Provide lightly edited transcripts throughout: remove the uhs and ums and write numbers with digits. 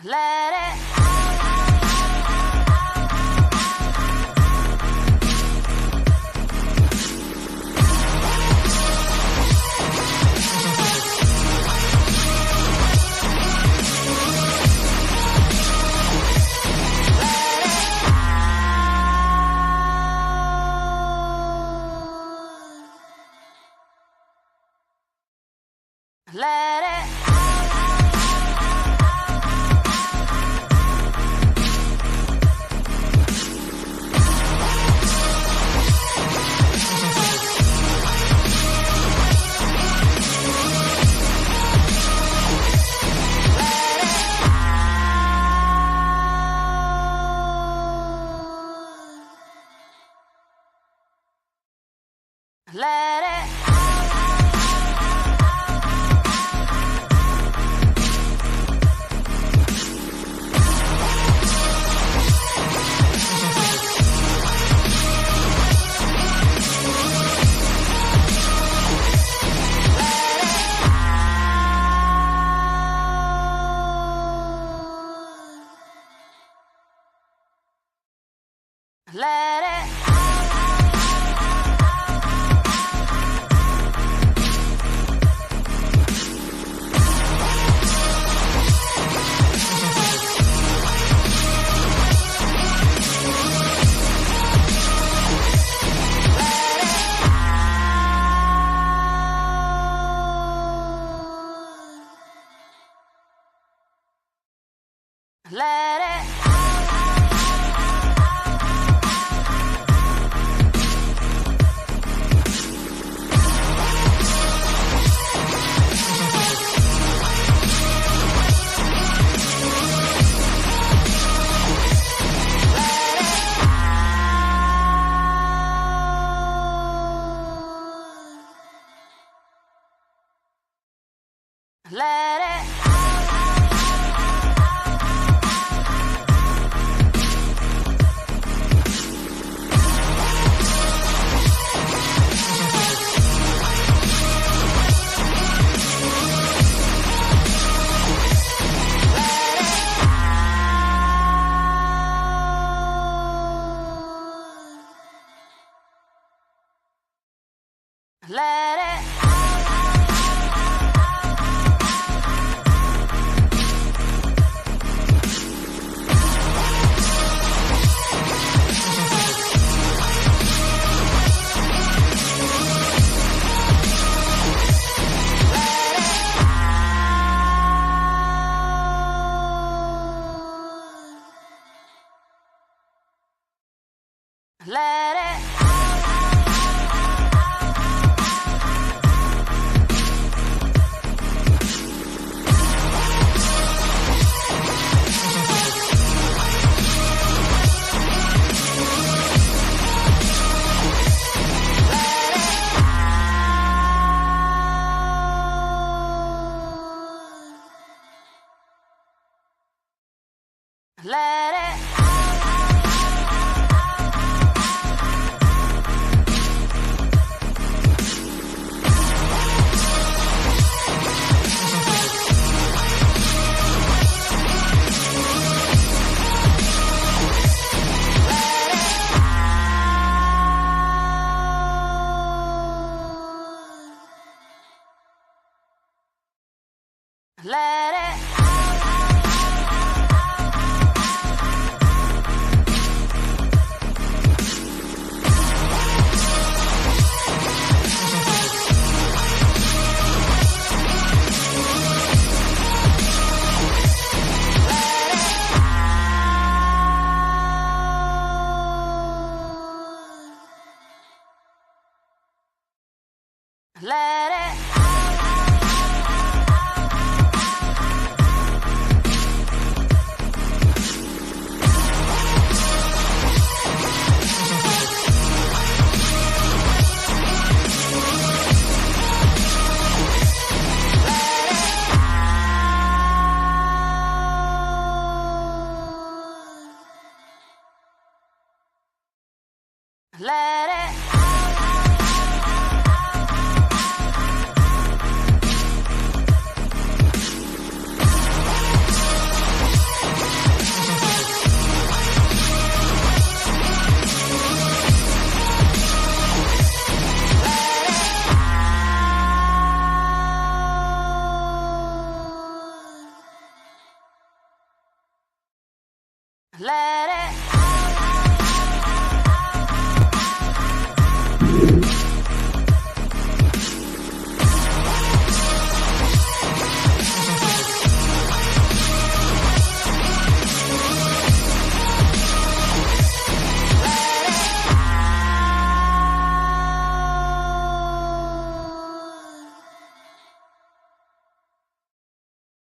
Let it Let it Let it Let it Let it Let it Let it Let it Let it Let it Let it Let it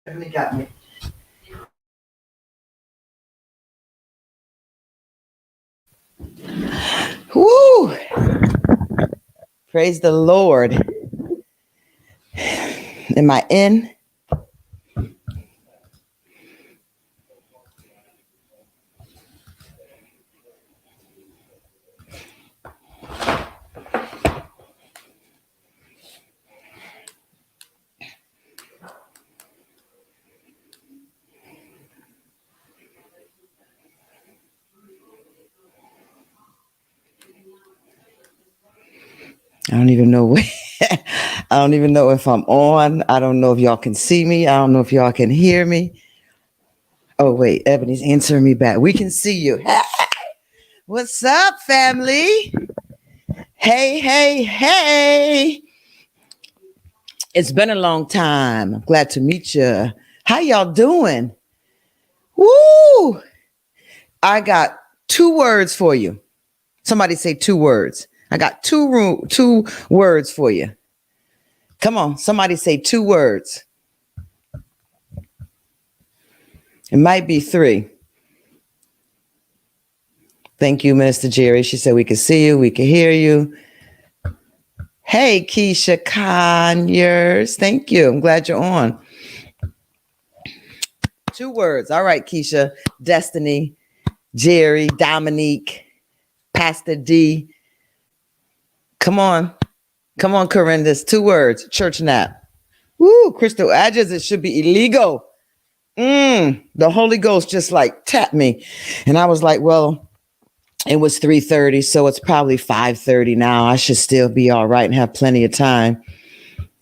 Definitely got me. Woo! Praise the Lord. Am I in? I don't even know where. I don't even know if I'm on. I don't know if y'all can see me. I don't know if y'all can hear me. Oh, wait. Ebony's answering me back. We can see you. Hey, what's up, family? Hey, hey, hey. It's been a long time. I'm glad to meet you. How y'all doing? Woo! I got 2 words for you. Somebody say 2 words. I got two words for you. Come on, somebody say 2 words. It might be 3. Thank you, Minister Jerry. She said we can see you, we can hear you. Hey, Keisha Conyers. Thank you. I'm glad you're on. 2 words. All right, Keisha. Destiny, Jerry, Dominique, Pastor D. Come on. Come on, Corinda's 2 words. Church nap. Woo, Crystal Adges, it should be illegal. The Holy Ghost just like tapped me. And I was like, well, it was 3:30, so it's probably 5:30 now. I should still be all right and have plenty of time.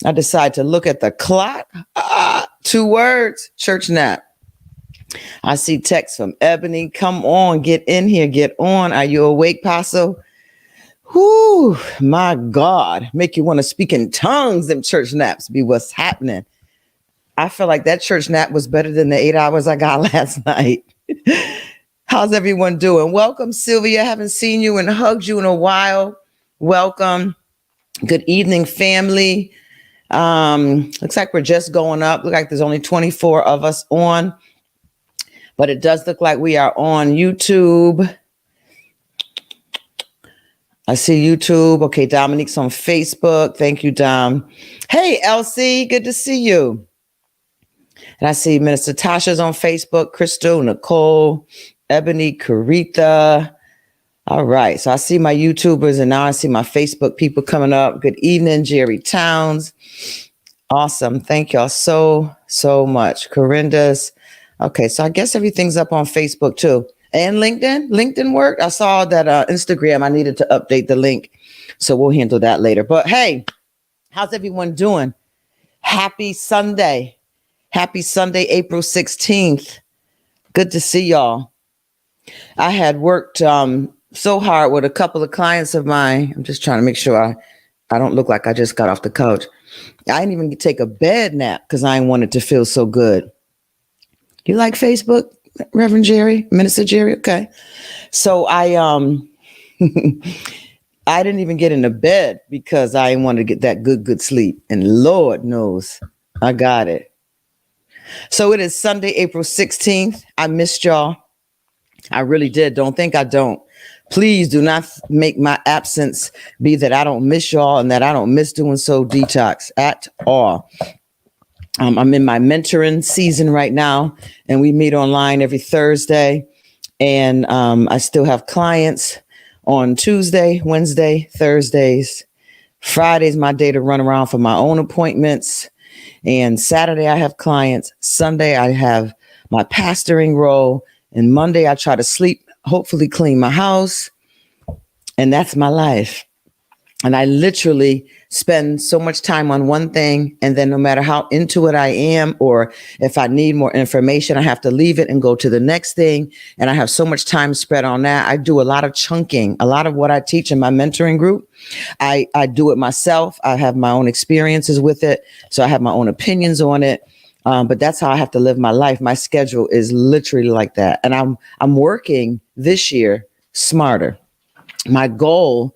I decided to look at the clock. 2 words, church nap. I see text from Ebony. Come on, get in here, get on. Are you awake, Paso? Whoo, my God. Make you want to speak in tongues, them church naps be what's happening. I feel like that church nap was better than the 8 hours I got last night. How's everyone doing? Welcome, Sylvia. Haven't seen you and hugged you in a while. Welcome. Good evening, family. Looks like we're just going up. Looks like there's only 24 of us on, but it does look like we are on YouTube. I see YouTube. Okay, Dominique's on Facebook. Thank you, Dom. Hey, Elsie, good to see you. And I see Minister Tasha's on Facebook, Crystal, Nicole, Ebony, Caritha. All right. So I see my YouTubers and now I see my Facebook people coming up. Good evening, Jerry Towns. Awesome. Thank y'all so much. Corinda's. Okay. So I guess everything's up on Facebook too. And LinkedIn. LinkedIn worked. I saw that Instagram, I needed to update the link. So we'll handle that later. But hey, how's everyone doing? Happy Sunday. Happy Sunday, April 16th. Good to see y'all. I had worked so hard with a couple of clients of mine. I'm just trying to make sure I don't look like I just got off the couch. I didn't even take a bed nap because I wanted to feel so good. You like Facebook, Reverend Jerry, Minister Jerry? Okay. So I I didn't even get into bed because I wanted to get that good sleep. And Lord knows I got it. So it is Sunday, April 16th. I missed y'all. I really did. Don't think I don't. Please do not make my absence be that I don't miss y'all and that I don't miss doing so detox at all. I'm in my mentoring season right now, and we meet online every Thursday. And I still have clients on Tuesday, Wednesday, Thursdays. Friday's my day to run around for my own appointments. And Saturday, I have clients. Sunday, I have my pastoring role. And Monday, I try to sleep, hopefully clean my house. And that's my life. And I literally spend so much time on one thing. And then no matter how into it I am, or if I need more information, I have to leave it and go to the next thing. And I have so much time spread on that. I do a lot of chunking. A lot of what I teach in my mentoring group, I do it myself. I have my own experiences with it. So I have my own opinions on it. But that's how I have to live my life. My schedule is literally like that. And I'm working this year smarter. My goal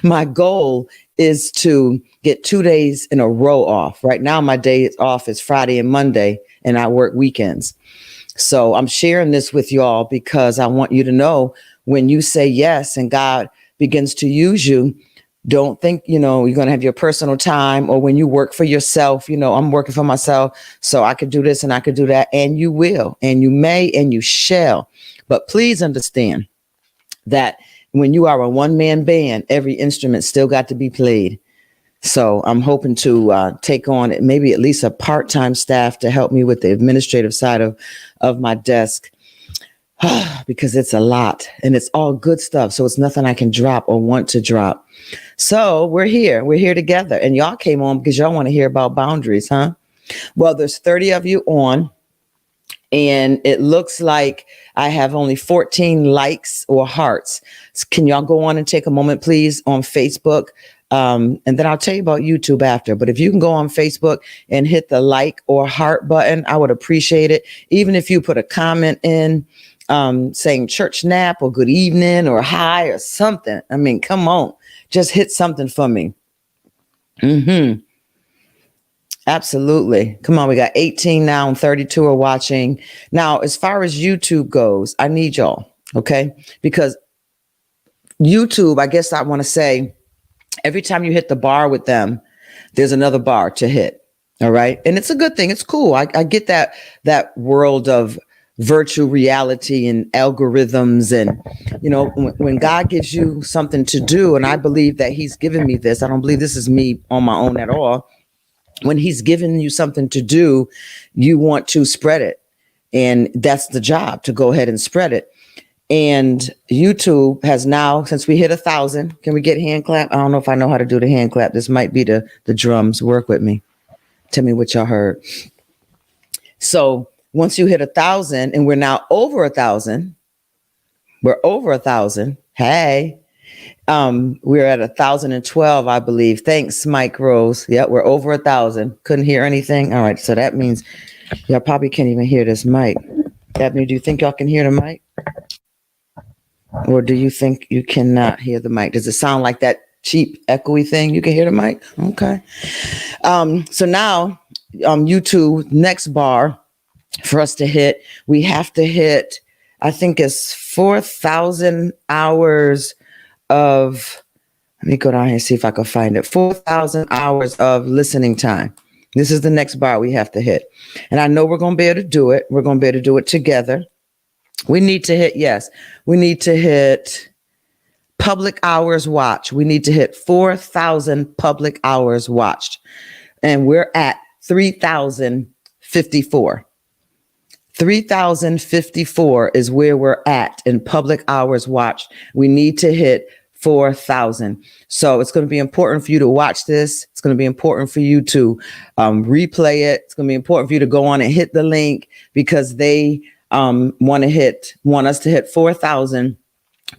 My goal is to get 2 days in a row off. Right now, my day off is Friday and Monday, and I work weekends. So I'm sharing this with y'all because I want you to know, when you say yes and God begins to use you, don't think, you're going to have your personal time, or when you work for yourself, I'm working for myself, so I could do this and I could do that. And you will, and you may, and you shall. But please understand that when you are a one-man band, every instrument still got to be played. So I'm hoping to take on maybe at least a part-time staff to help me with the administrative side of my desk, because it's a lot and it's all good stuff. So it's nothing I can drop or want to drop. So we're here together, and y'all came on because y'all want to hear about boundaries, huh? Well, there's 30 of you on, and it looks like I have only 14 likes or hearts. Can y'all go on and take a moment, please, on Facebook? And then I'll tell you about YouTube after. But if you can go on Facebook and hit the like or heart button, I would appreciate it. Even if you put a comment in saying church nap or good evening or hi or something. I mean, come on, just hit something for me. Absolutely. Come on. We got 18 now and 32 are watching. Now, as far as YouTube goes, I need y'all. Okay. Because YouTube, I guess I want to say, every time you hit the bar with them, there's another bar to hit. All right. And it's a good thing. It's cool. I get that world of virtual reality and algorithms. And, when God gives you something to do, and I believe that he's given me this, I don't believe this is me on my own at all. When he's given you something to do, you want to spread it. And that's the job, to go ahead and spread it. And YouTube has now, since we hit 1,000, can we get hand clap? I don't know if I know how to do the hand clap. This might be the drums. Work with me. Tell me what y'all heard. So once you hit 1,000, and we're now over 1,000, we're over 1,000. Hey, we're at 1,012, I believe. Thanks, Mike Rose. Yep, we're over 1,000. Couldn't hear anything. All right, so that means y'all probably can't even hear this mic. Ebony, do you think y'all can hear the mic? Or do you think you cannot hear the mic? Does it sound like that cheap echoey thing? You can hear the mic? Okay. So now, YouTube, next bar for us to hit, we have to hit, I think it's 4,000 hours of, let me go down here and see if I can find it. 4,000 hours of listening time. This is the next bar we have to hit. And I know we're going to be able to do it. We're going to be able to do it together. We need to hit public hours watched. We need to hit 4,000 public hours watched. And we're at 3,054. 3,054 is where we're at in public hours watched. We need to hit 4,000. So it's going to be important for you to watch this. It's going to be important for you to replay it. It's going to be important for you to go on and hit the link, because they want us to hit 4,000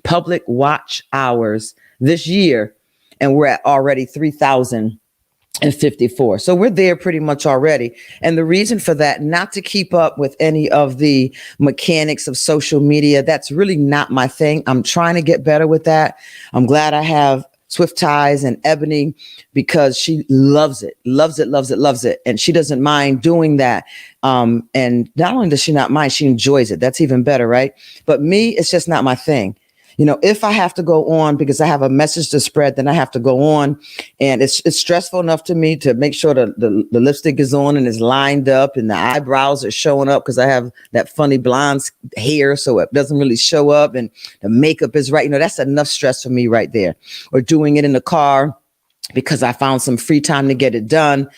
public watch hours this year. And we're at already 3,054. So we're there pretty much already. And the reason for that, not to keep up with any of the mechanics of social media. That's really not my thing. I'm trying to get better with that. I'm glad I have Swift Ties and Ebony, because she loves it. And she doesn't mind doing that. And not only does she not mind, she enjoys it. That's even better, right? But me, it's just not my thing. If I have to go on because I have a message to spread, then I have to go on. And it's stressful enough to me to make sure the lipstick is on and is lined up and the eyebrows are showing up, because I have that funny blonde hair, so it doesn't really show up, and the makeup is right. That's enough stress for me right there. Or doing it in the car because I found some free time to get it done.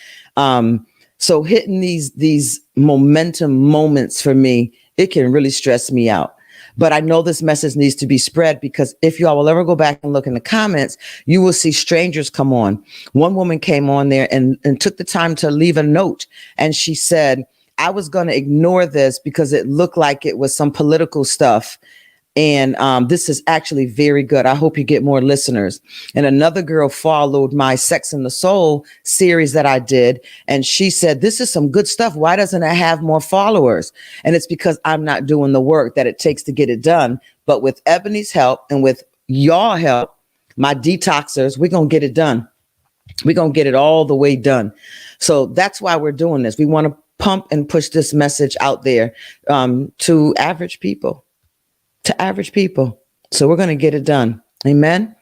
So hitting these momentum moments for me, it can really stress me out. But I know this message needs to be spread, because if y'all will ever go back and look in the comments, you will see strangers come on. One woman came on there and took the time to leave a note. And she said, I was going to ignore this because it looked like it was some political stuff. And this is actually very good. I hope you get more listeners. And another girl followed my Sex and the Soul series that I did. And she said, this is some good stuff. Why doesn't it have more followers? And it's because I'm not doing the work that it takes to get it done. But with Ebony's help and with y'all help, my detoxers, we're going to get it done. We're going to get it all the way done. So that's why we're doing this. We want to pump and push this message out there to average people. So we're going to get it done. Amen.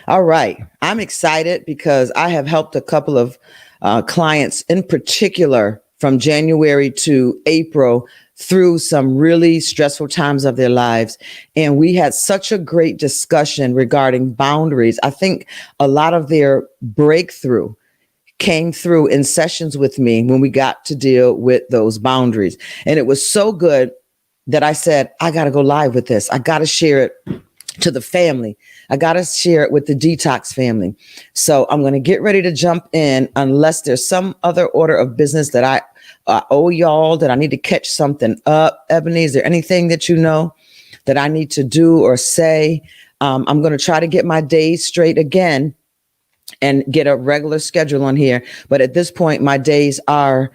All right. I'm excited because I have helped a couple of clients in particular from January to April through some really stressful times of their lives. And we had such a great discussion regarding boundaries. I think a lot of their breakthrough came through in sessions with me when we got to deal with those boundaries. And it was so good that I said, I got to go live with this. I got to share it to the family. I got to share it with the Detox family. So I'm going to get ready to jump in unless there's some other order of business that I owe y'all, that I need to catch something up. Ebony, is there anything that you know that I need to do or say? I'm going to try to get my days straight again and get a regular schedule on here. But at this point, my days are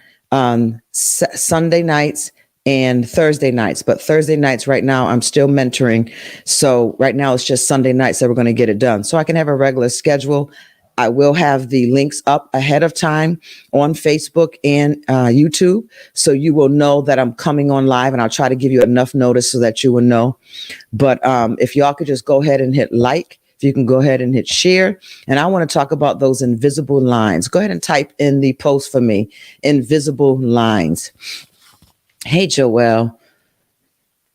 Sunday nights and Thursday nights. But Thursday nights right now, I'm still mentoring. So right now it's just Sunday nights that we're going to get it done. So I can have a regular schedule. I will have the links up ahead of time on Facebook and YouTube. So you will know that I'm coming on live, and I'll try to give you enough notice so that you will know. But if y'all could just go ahead and hit like, if you can go ahead and hit share. And I want to talk about those invisible lines. Go ahead and type in the post for me, invisible lines. Hey, Joelle.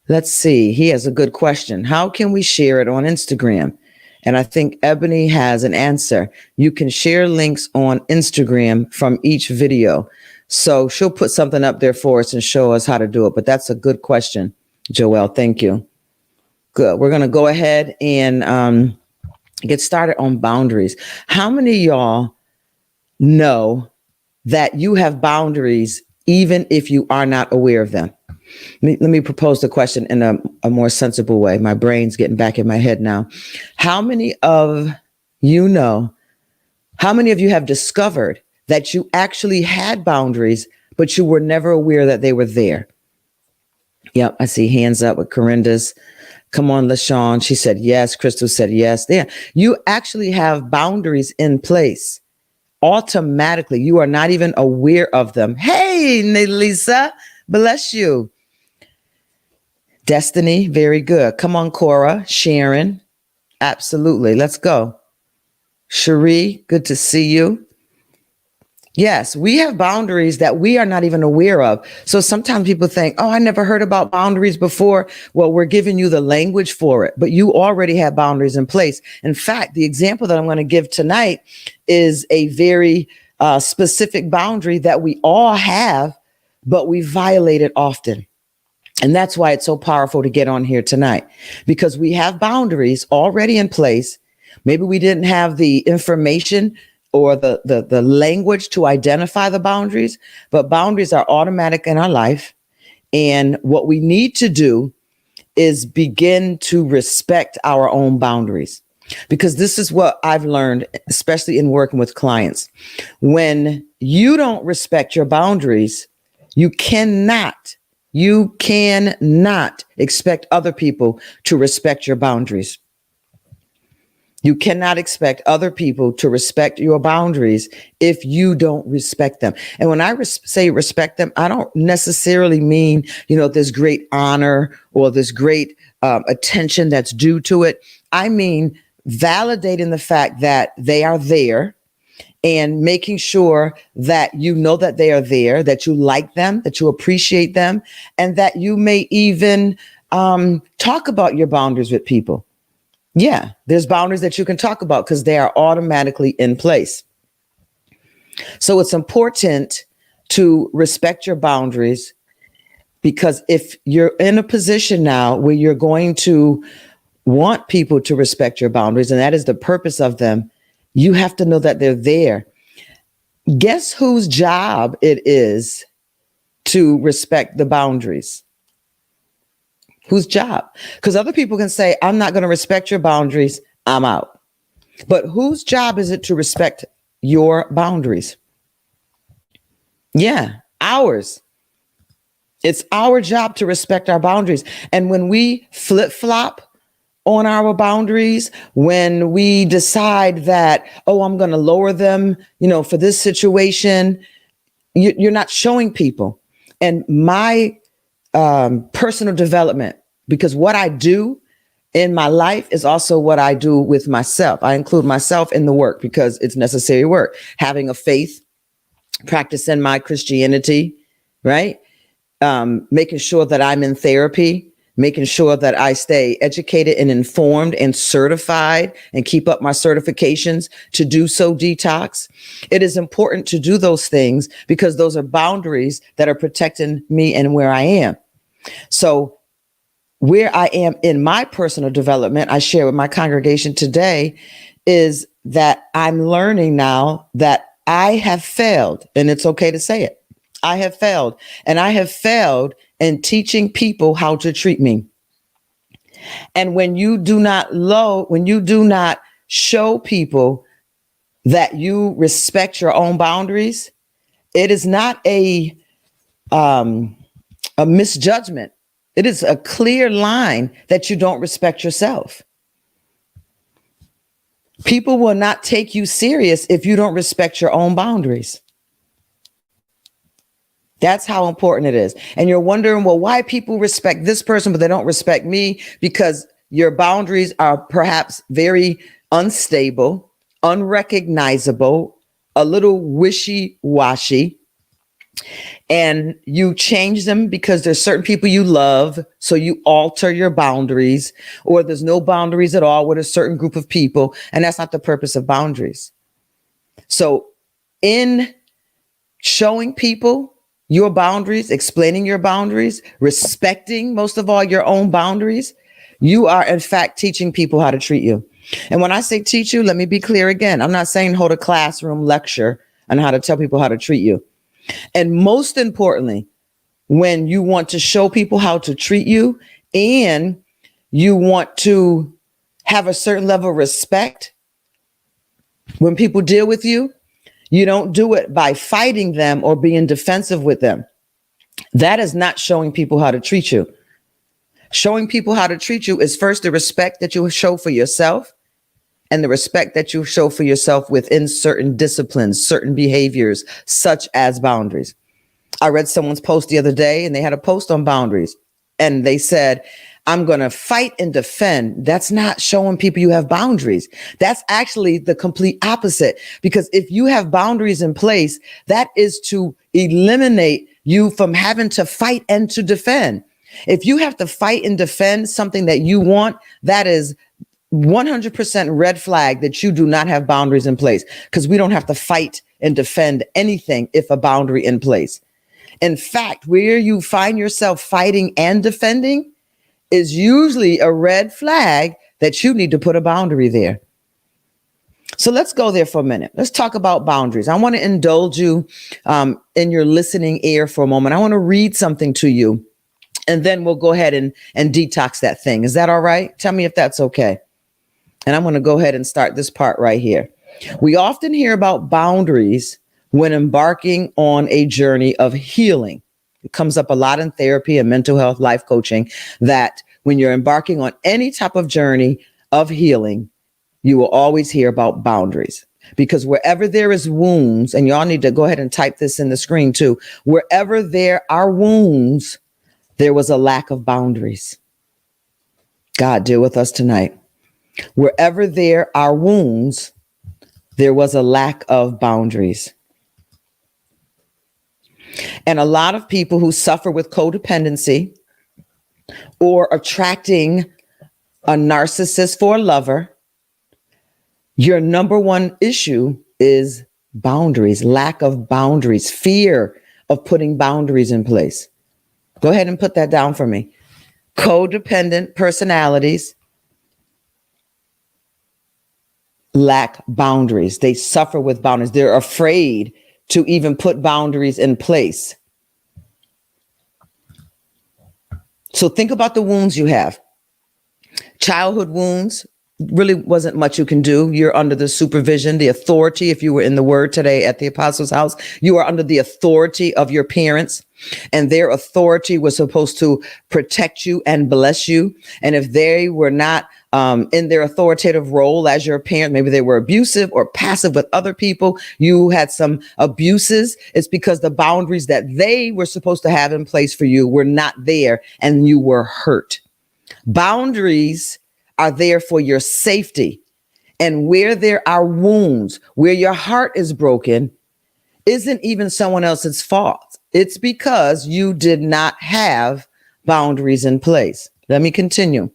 Let's see. He has a good question. How can we share it on Instagram? And I think Ebony has an answer. You can share links on Instagram from each video. So she'll put something up there for us and show us how to do it. But that's a good question, Joelle. Thank you. Good. We're going to go ahead and get started on boundaries. How many of y'all know that you have boundaries even if you are not aware of them? Let me propose the question in a more sensible way. My brain's getting back in my head now. How many of you have discovered that you actually had boundaries, but you were never aware that they were there? Yep, I see hands up with Corinda's. Come on, LaShawn. She said yes. Crystal said yes. Yeah, you actually have boundaries in place automatically. You are not even aware of them. Hey, Nelisa, bless you. Destiny, very good. Come on, Cora, Sharon. Absolutely. Let's go. Cherie, good to see you. Yes, we have boundaries that we are not even aware of. So sometimes people think, oh, I never heard about boundaries before. Well, we're giving you the language for it, but you already have boundaries in place. In fact, the example that I'm going to give tonight is a very specific boundary that we all have, but we violate it often. And that's why it's so powerful to get on here tonight, because we have boundaries already in place. Maybe we didn't have the information or the language to identify the boundaries, but boundaries are automatic in our life. And what we need to do is begin to respect our own boundaries, because this is what I've learned, especially in working with clients. When you don't respect your boundaries, you cannot expect other people to respect your boundaries. You cannot expect other people to respect your boundaries if you don't respect them. And when I say respect them, I don't necessarily mean, this great honor or this great attention that's due to it. I mean, validating the fact that they are there and making sure that you know that they are there, that you like them, that you appreciate them, and that you may even talk about your boundaries with people. Yeah, there's boundaries that you can talk about because they are automatically in place. So it's important to respect your boundaries. Because if you're in a position now where you're going to want people to respect your boundaries, and that is the purpose of them, you have to know that they're there. Guess whose job it is to respect the boundaries? Whose job? Because other people can say, I'm not going to respect your boundaries, I'm out. But whose job is it to respect your boundaries? Yeah, ours. It's our job to respect our boundaries. And when we flip-flop on our boundaries, when we decide that, oh, I'm going to lower them, for this situation, you're not showing people. And my personal development, because what I do in my life is also what I do with myself. I include myself in the work because it's necessary work. Having a faith, practicing my Christianity, right? Making sure that I'm in therapy, making sure that I stay educated and informed and certified and keep up my certifications to do so detox. It is important to do those things because those are boundaries that are protecting me and where I am. So where I am in my personal development, I share with my congregation today, is that I'm learning now that I have failed, and it's okay to say it. I have failed, and I have failed in teaching people how to treat me. And when you do not show people that you respect your own boundaries, it is not a misjudgment. It is a clear line that you don't respect yourself. People will not take you serious if you don't respect your own boundaries. That's how important it is. And you're wondering, well, why people respect this person, but they don't respect me? Because your boundaries are perhaps very unstable, unrecognizable, a little wishy-washy. And you change them because there's certain people you love. So you alter your boundaries, or there's no boundaries at all with a certain group of people. And that's not the purpose of boundaries. So in showing people your boundaries, explaining your boundaries, respecting most of all your own boundaries, you are in fact teaching people how to treat you. And when I say teach you, let me be clear again. I'm not saying hold a classroom lecture on how to tell people how to treat you. And most importantly, when you want to show people how to treat you and you want to have a certain level of respect when people deal with you, you don't do it by fighting them or being defensive with them. That is not showing people how to treat you. Showing people how to treat you is first the respect that you show for yourself, and the respect that you show for yourself within certain disciplines, certain behaviors, such as boundaries. I read someone's post the other day, and they had a post on boundaries, and they said, I'm going to fight and defend. That's not showing people you have boundaries. That's actually the complete opposite, because if you have boundaries in place, that is to eliminate you from having to fight and to defend. If you have to fight and defend something that you want, that is 100% red flag that you do not have boundaries in place, because we don't have to fight and defend anything if a boundary in place. In fact, where you find yourself fighting and defending is usually a red flag that you need to put a boundary there. So let's go there for a minute. Let's talk about boundaries. I want to indulge you in your listening ear for a moment. I want to read something to you, and then we'll go ahead and detox that thing. Is that all right? Tell me if that's okay. And I'm going to go ahead and start this part right here. We often hear about boundaries when embarking on a journey of healing. It comes up a lot in therapy and mental health, life coaching, that when you're embarking on any type of journey of healing, you will always hear about boundaries. Because wherever there is wounds, and y'all need to go ahead and type this in the screen too, wherever there are wounds, there was a lack of boundaries. God, deal with us tonight. Wherever there are wounds, there was a lack of boundaries. And a lot of people who suffer with codependency or attracting a narcissist for a lover, your number one issue is boundaries, lack of boundaries, fear of putting boundaries in place. Go ahead and put that down for me. Codependent personalities lack boundaries. They suffer with boundaries. They're afraid to even put boundaries in place. So think about the wounds you have. Childhood wounds, really wasn't much you can do. You're under the supervision, the authority. If you were in the word today at the Apostles' house, you are under the authority of your parents, and their authority was supposed to protect you and bless you. And if they were not in their authoritative role as your parent, maybe they were abusive or passive with other people, you had some abuses, it's because the boundaries that they were supposed to have in place for you were not there and you were hurt. Boundaries are there for your safety. And where there are wounds, where your heart is broken, isn't even someone else's fault. It's because you did not have boundaries in place. Let me continue.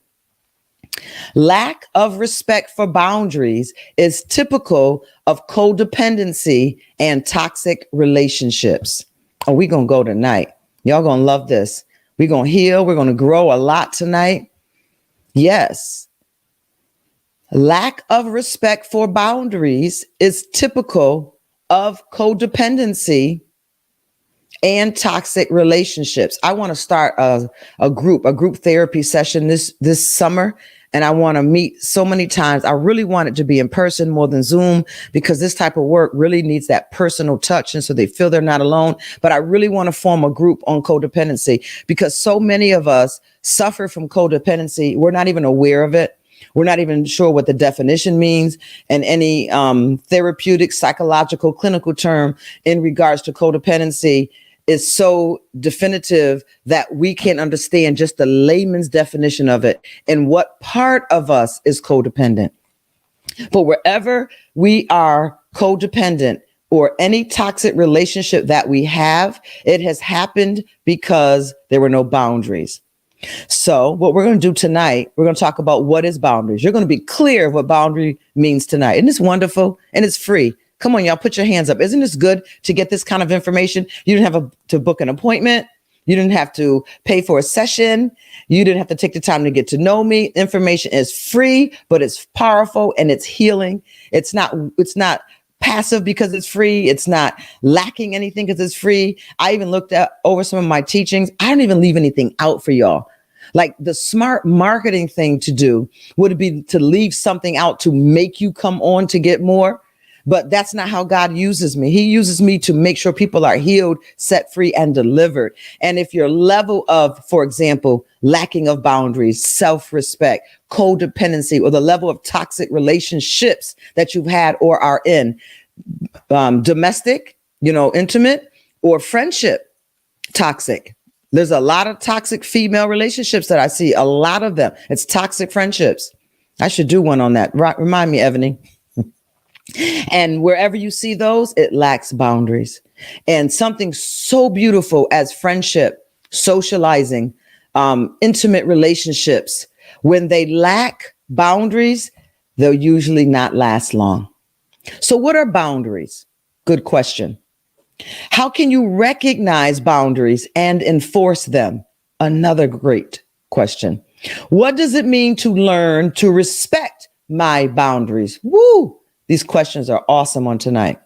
Lack of respect for boundaries is typical of codependency and toxic relationships. Oh, we're going to go tonight. Y'all going to love this. We're going to heal. We're going to grow a lot tonight. Yes. Lack of respect for boundaries is typical of codependency and toxic relationships. I want to start a group therapy session this summer, and I want to meet so many times. I really want it to be in person more than Zoom, because this type of work really needs that personal touch, and so they feel they're not alone. But I really want to form a group on codependency, because so many of us suffer from codependency. We're not even aware of it. We're not even sure what the definition means, and any therapeutic, psychological, clinical term in regards to codependency is so definitive that we can't understand just the layman's definition of it and what part of us is codependent. But wherever we are codependent or any toxic relationship that we have, it has happened because there were no boundaries. So what we're going to do tonight, we're going to talk about what is boundaries. You're going to be clear of what boundary means tonight. Isn't this wonderful? And it's free. Come on, y'all, put your hands up. Isn't this good to get this kind of information? You didn't have to book an appointment. You didn't have to pay for a session. You didn't have to take the time to get to know me. Information is free, but it's powerful and it's healing. It's not passive because it's free. It's not lacking anything because it's free. I even looked over some of my teachings. I don't even leave anything out for y'all. Like, the smart marketing thing to do would be to leave something out to make you come on to get more. But that's not how God uses me. He uses me to make sure people are healed, set free, and delivered. And if your level of, for example, lacking of boundaries, self-respect, codependency, or the level of toxic relationships that you've had or are in, domestic, intimate, or friendship, toxic. There's a lot of toxic female relationships that I see, a lot of them. It's toxic friendships. I should do one on that. Remind me, Ebony. And wherever you see those, it lacks boundaries. And something so beautiful as friendship, socializing, intimate relationships, when they lack boundaries, they'll usually not last long. So what are boundaries? Good question. How can you recognize boundaries and enforce them? Another great question. What does it mean to learn to respect my boundaries? Woo! These questions are awesome on tonight.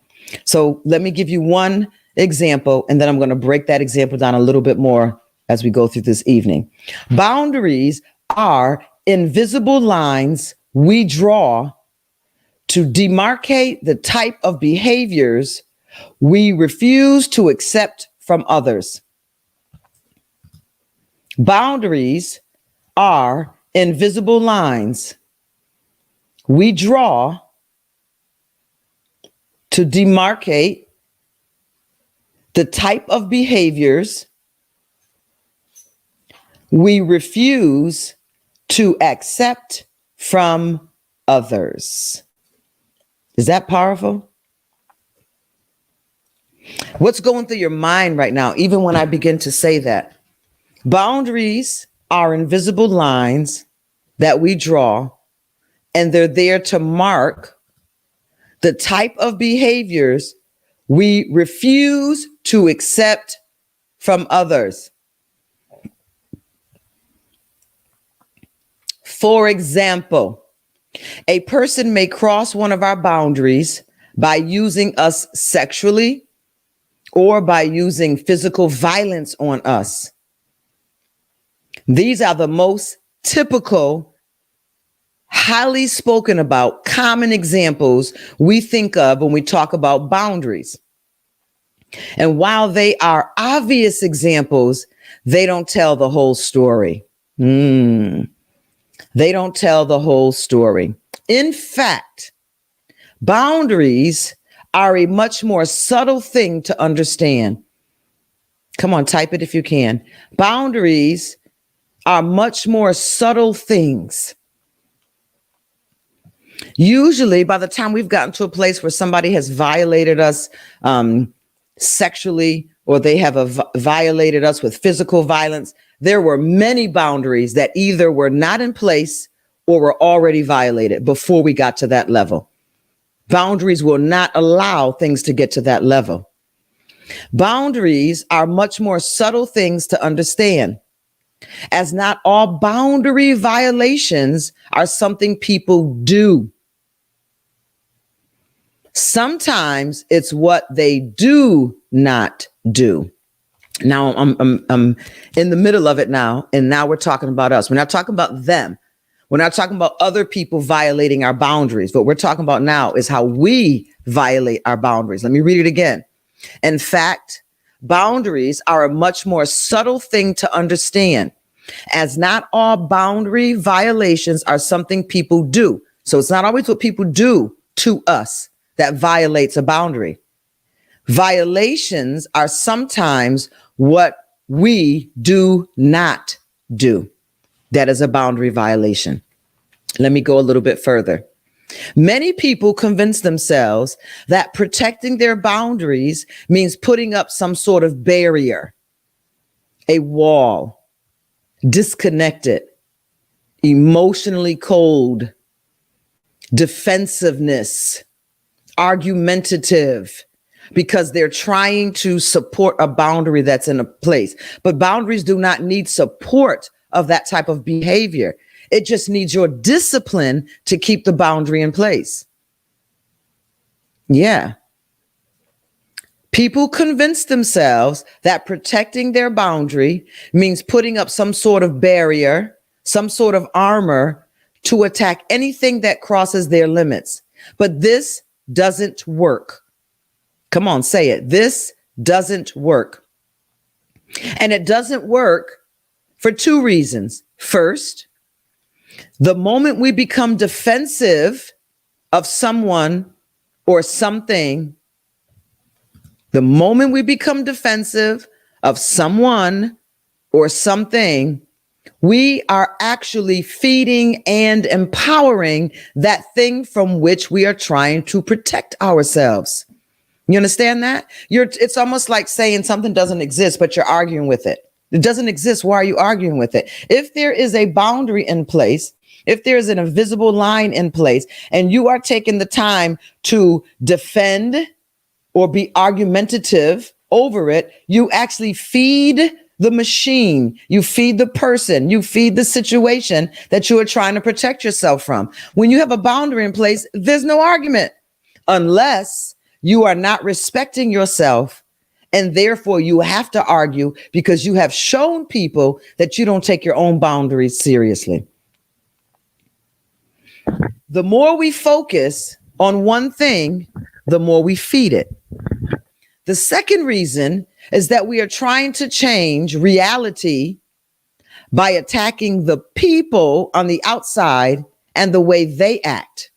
So let me give you one example, and then I'm going to break that example down a little bit more as we go through this evening. Boundaries are invisible lines we draw to demarcate the type of behaviors we refuse to accept from others. Boundaries are invisible lines we draw to demarcate the type of behaviors we refuse to accept from others. Is that powerful? What's going through your mind right now, even when I begin to say that? Boundaries are invisible lines that we draw, and they're there to mark the type of behaviors we refuse to accept from others. For example, a person may cross one of our boundaries by using us sexually or by using physical violence on us. These are the most typical, highly spoken about, common examples we think of when we talk about boundaries. And while they are obvious examples, they don't tell the whole story. They don't tell the whole story. In fact, boundaries are a much more subtle thing to understand. Come on, type it if you can. Boundaries are much more subtle things. Usually, by the time we've gotten to a place where somebody has violated us sexually, or they have violated us with physical violence, there were many boundaries that either were not in place or were already violated before we got to that level. Boundaries will not allow things to get to that level. Boundaries are much more subtle things to understand, as not all boundary violations are something people do. Sometimes it's what they do not do. Now I'm in the middle of it now, and now we're talking about us. We're not talking about them. We're not talking about other people violating our boundaries. What we're talking about now is how we violate our boundaries. Let me read it again. In fact, boundaries are a much more subtle thing to understand, as not all boundary violations are something people do. So it's not always what people do to us that violates a boundary. Violations are sometimes what we do not do. That is a boundary violation. Let me go a little bit further. Many people convince themselves that protecting their boundaries means putting up some sort of barrier, a wall, disconnected, emotionally cold, defensiveness, argumentative, because they're trying to support a boundary that's in a place. But boundaries do not need support of that type of behavior. It just needs your discipline to keep the boundary in place. Yeah. People convince themselves that protecting their boundary means putting up some sort of barrier, some sort of armor to attack anything that crosses their limits. But this doesn't work. Come on, say it. This doesn't work. And it doesn't work for two reasons. First, the moment we become defensive of someone or something, the moment we become defensive of someone or something, we are actually feeding and empowering that thing from which we are trying to protect ourselves. You understand that? It's almost like saying something doesn't exist, but you're arguing with it. It doesn't exist. Why are you arguing with it? If there is a boundary in place, if there's an invisible line in place, and you are taking the time to defend or be argumentative over it, you actually feed the machine, you feed the person, you feed the situation that you are trying to protect yourself from. When you have a boundary in place, there's no argument unless you are not respecting yourself, and therefore you have to argue because you have shown people that you don't take your own boundaries seriously. The more we focus on one thing, the more we feed it. The second reason is that we are trying to change reality by attacking the people on the outside and the way they act.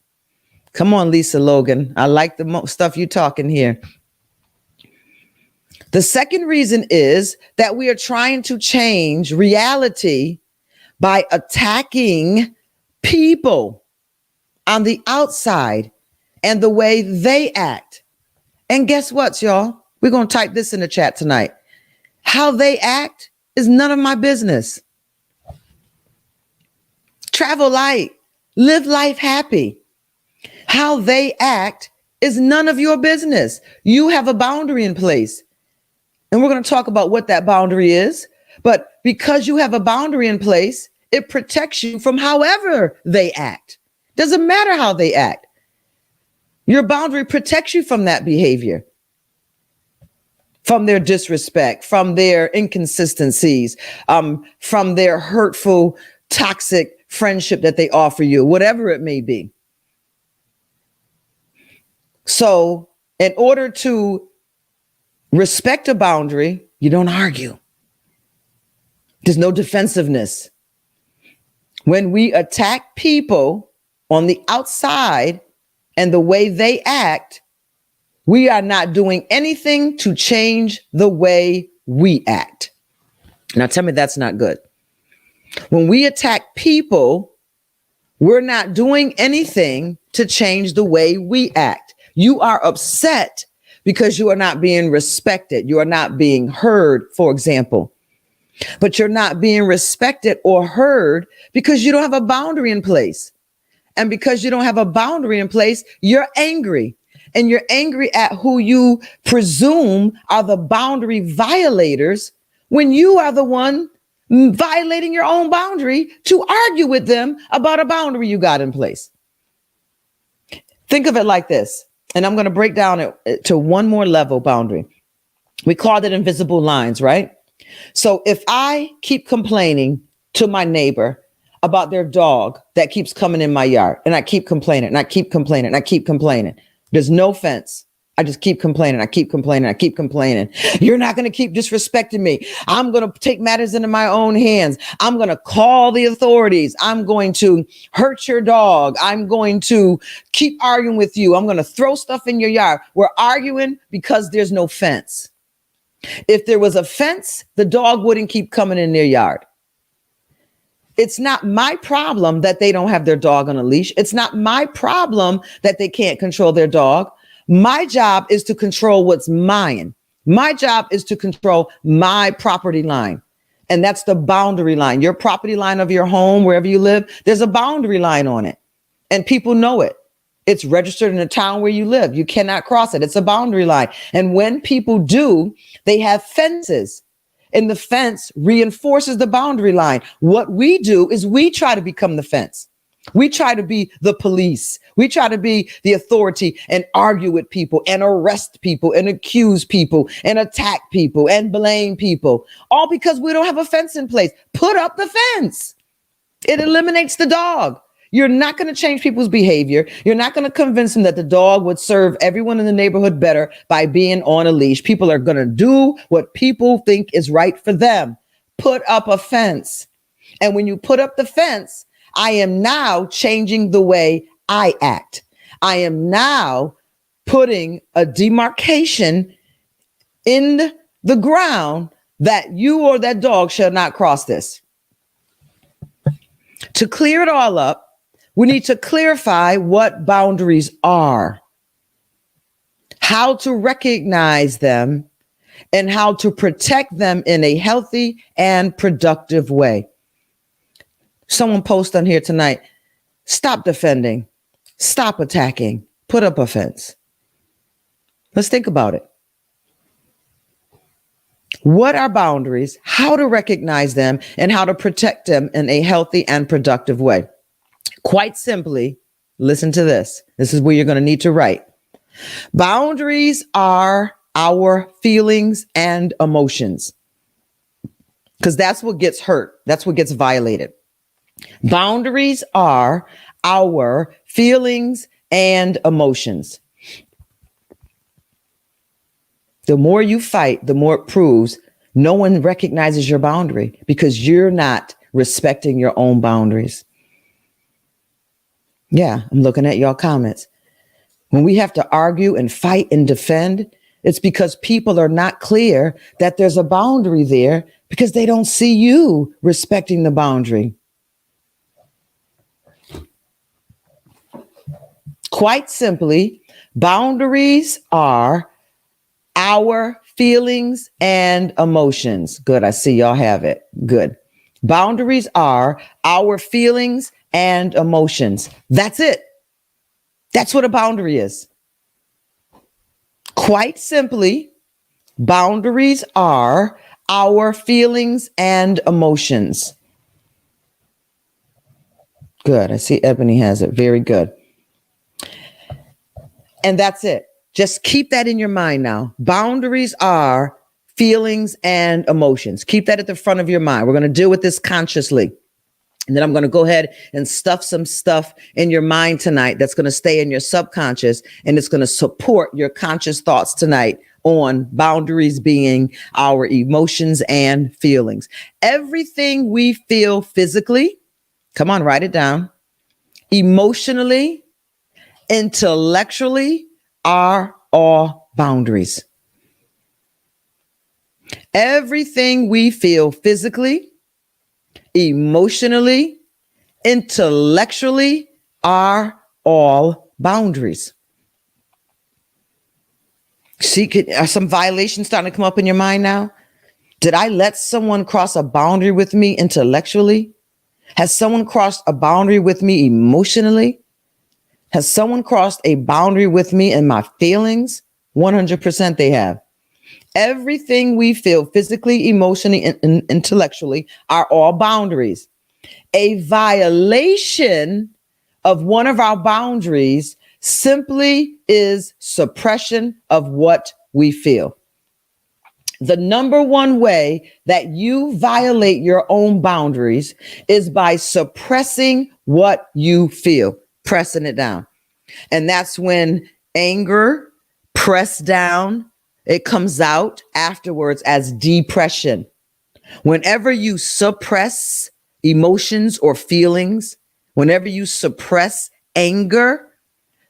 Come on, Lisa Logan. I like the stuff you're talking here. The second reason is that we are trying to change reality by attacking people on the outside and the way they act. And guess what, y'all? We're going to type this in the chat tonight. How they act is none of my business. Travel light, live life happy. How they act is none of your business. You have a boundary in place. And we're going to talk about what that boundary is. But because you have a boundary in place, It protects you from however they act. Doesn't matter how they act. Your boundary protects you from that behavior, from their disrespect, from their inconsistencies, from their hurtful, toxic friendship that they offer you, whatever it may be. So in order to respect a boundary, you don't argue. There's no defensiveness. When we attack people on the outside and the way they act, we are not doing anything to change the way we act. Now tell me that's not good. When we attack people, we're not doing anything to change the way we act. You are upset because you are not being respected. You are not being heard, for example. But you're not being respected or heard because you don't have a boundary in place. And because you don't have a boundary in place, you're angry. And you're angry at who you presume are the boundary violators when you are the one violating your own boundary to argue with them about a boundary you got in place. Think of it like this. And I'm going to break down it to one more level boundary. We called it invisible lines, right? So if I keep complaining to my neighbor about their dog that keeps coming in my yard, and I keep complaining and I keep complaining and I keep complaining, there's no fence. I just keep complaining. I keep complaining. I keep complaining. You're not going to keep disrespecting me. I'm going to take matters into my own hands. I'm going to call the authorities. I'm going to hurt your dog. I'm going to keep arguing with you. I'm going to throw stuff in your yard. We're arguing because there's no fence. If there was a fence, the dog wouldn't keep coming in their yard. It's not my problem that they don't have their dog on a leash. It's not my problem that they can't control their dog. My job is to control what's mine. My job is to control my property line. And that's the boundary line. Your property line of your home, wherever you live, there's a boundary line on it. And people know it. It's registered in the town where you live. You cannot cross it. It's a boundary line. And when people do, they have fences. And the fence reinforces the boundary line. What we do is we try to become the fence. We try to be the police. We try to be the authority and argue with people and arrest people and accuse people and attack people and blame people, all because we don't have a fence in place. Put up the fence. It eliminates the dog. You're not going to change people's behavior. You're not going to convince them that the dog would serve everyone in the neighborhood better by being on a leash. People are going to do what people think is right for them. Put up a fence. And when you put up the fence, I am now changing the way I act. I am now putting a demarcation in the ground that you or that dog shall not cross this. To clear it all up, we need to clarify what boundaries are, how to recognize them, and how to protect them in a healthy and productive way. Someone posted on here tonight, stop defending, stop attacking, put up a fence. Let's think about it. What are boundaries, how to recognize them, and how to protect them in a healthy and productive way? Quite simply, listen to this. This is where you're going to need to write. Boundaries are our feelings and emotions, because that's what gets hurt. That's what gets violated. Boundaries are our feelings and emotions. The more you fight, the more it proves no one recognizes your boundary because you're not respecting your own boundaries. Yeah, I'm looking at y'all comments. When we have to argue and fight and defend, it's because people are not clear that there's a boundary there because they don't see you respecting the boundary. Quite simply, boundaries are our feelings and emotions. Good. I see y'all have it. Good. Boundaries are our feelings and emotions. That's it. That's what a boundary is. Quite simply, boundaries are our feelings and emotions. Good. I see Ebony has it. Very good. And that's it. Just keep that in your mind now. Boundaries are feelings and emotions. Keep that at the front of your mind. We're going to deal with this consciously. And then I'm going to go ahead and stuff some stuff in your mind tonight that's going to stay in your subconscious, and it's going to support your conscious thoughts tonight on boundaries being our emotions and feelings. Everything we feel physically, come on, write it down, emotionally, intellectually are all boundaries. Everything we feel physically, emotionally, intellectually are all boundaries. See, are some violations starting to come up in your mind now? Did I let someone cross a boundary with me intellectually? Has someone crossed a boundary with me emotionally? Has someone crossed a boundary with me in my feelings? 100% they have. Everything we feel physically, emotionally, and intellectually are all boundaries. A violation of one of our boundaries simply is suppression of what we feel. The number one way that you violate your own boundaries is by suppressing what you feel, pressing it down. And that's when anger, pressed down, it comes out afterwards as depression. Whenever you suppress emotions or feelings, whenever you suppress anger,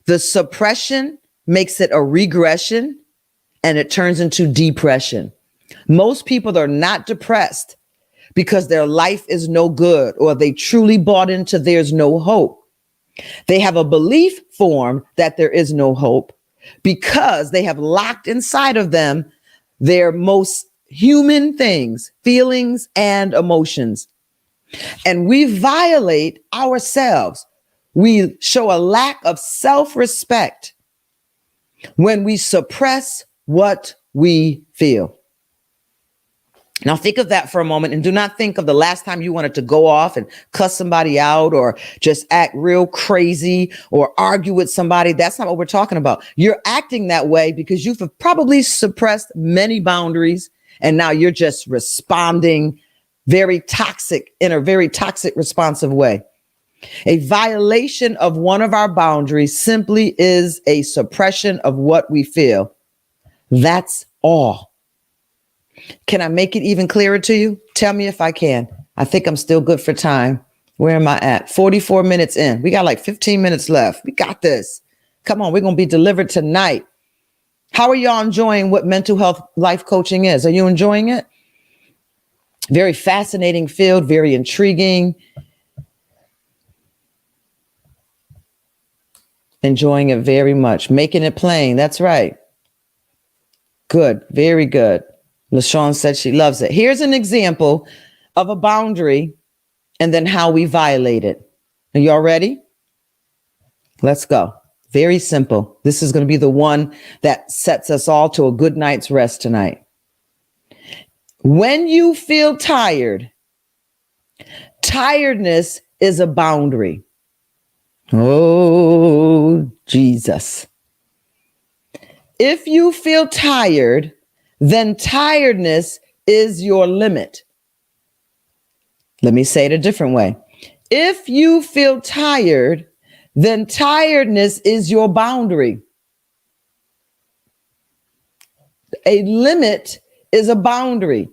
the suppression makes it a regression and it turns into depression. Most people are not depressed because their life is no good or they truly bought into there's no hope. They have a belief formed that there is no hope because they have locked inside of them their most human things, feelings and emotions. And we violate ourselves. We show a lack of self-respect when we suppress what we feel. Now think of that for a moment and do not think of the last time you wanted to go off and cuss somebody out or just act real crazy or argue with somebody. That's not what we're talking about. You're acting that way because you've probably suppressed many boundaries and now you're just responding very toxic in a very toxic responsive way. A violation of one of our boundaries simply is a suppression of what we feel. That's all. Can I make it even clearer to you? Tell me if I can. I think I'm still good for time. Where am I at? 44 minutes in. We got like 15 minutes left. We got this. Come on, we're going to be delivered tonight. How are y'all enjoying what mental health life coaching is? Are you enjoying it? Very fascinating field, very intriguing. Enjoying it very much. Making it plain. That's right. Good. Very good. LaShawn said she loves it. Here's an example of a boundary and then how we violate it. Are y'all ready? Let's go. Very simple. This is going to be the one that sets us all to a good night's rest tonight. When you feel tired, tiredness is a boundary. Oh, Jesus. If you feel tired, then tiredness is your limit. Let me say it a different way. If you feel tired, then tiredness is your boundary. A limit is a boundary.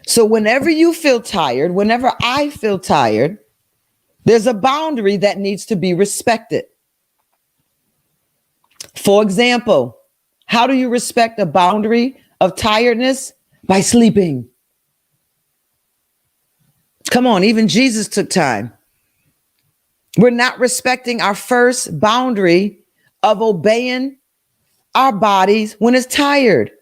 So whenever you feel tired, whenever I feel tired, there's a boundary that needs to be respected. For example, how do you respect a boundary of tiredness? By sleeping. Come on, even Jesus took time. We're not respecting our first boundary of obeying our bodies when it's tired.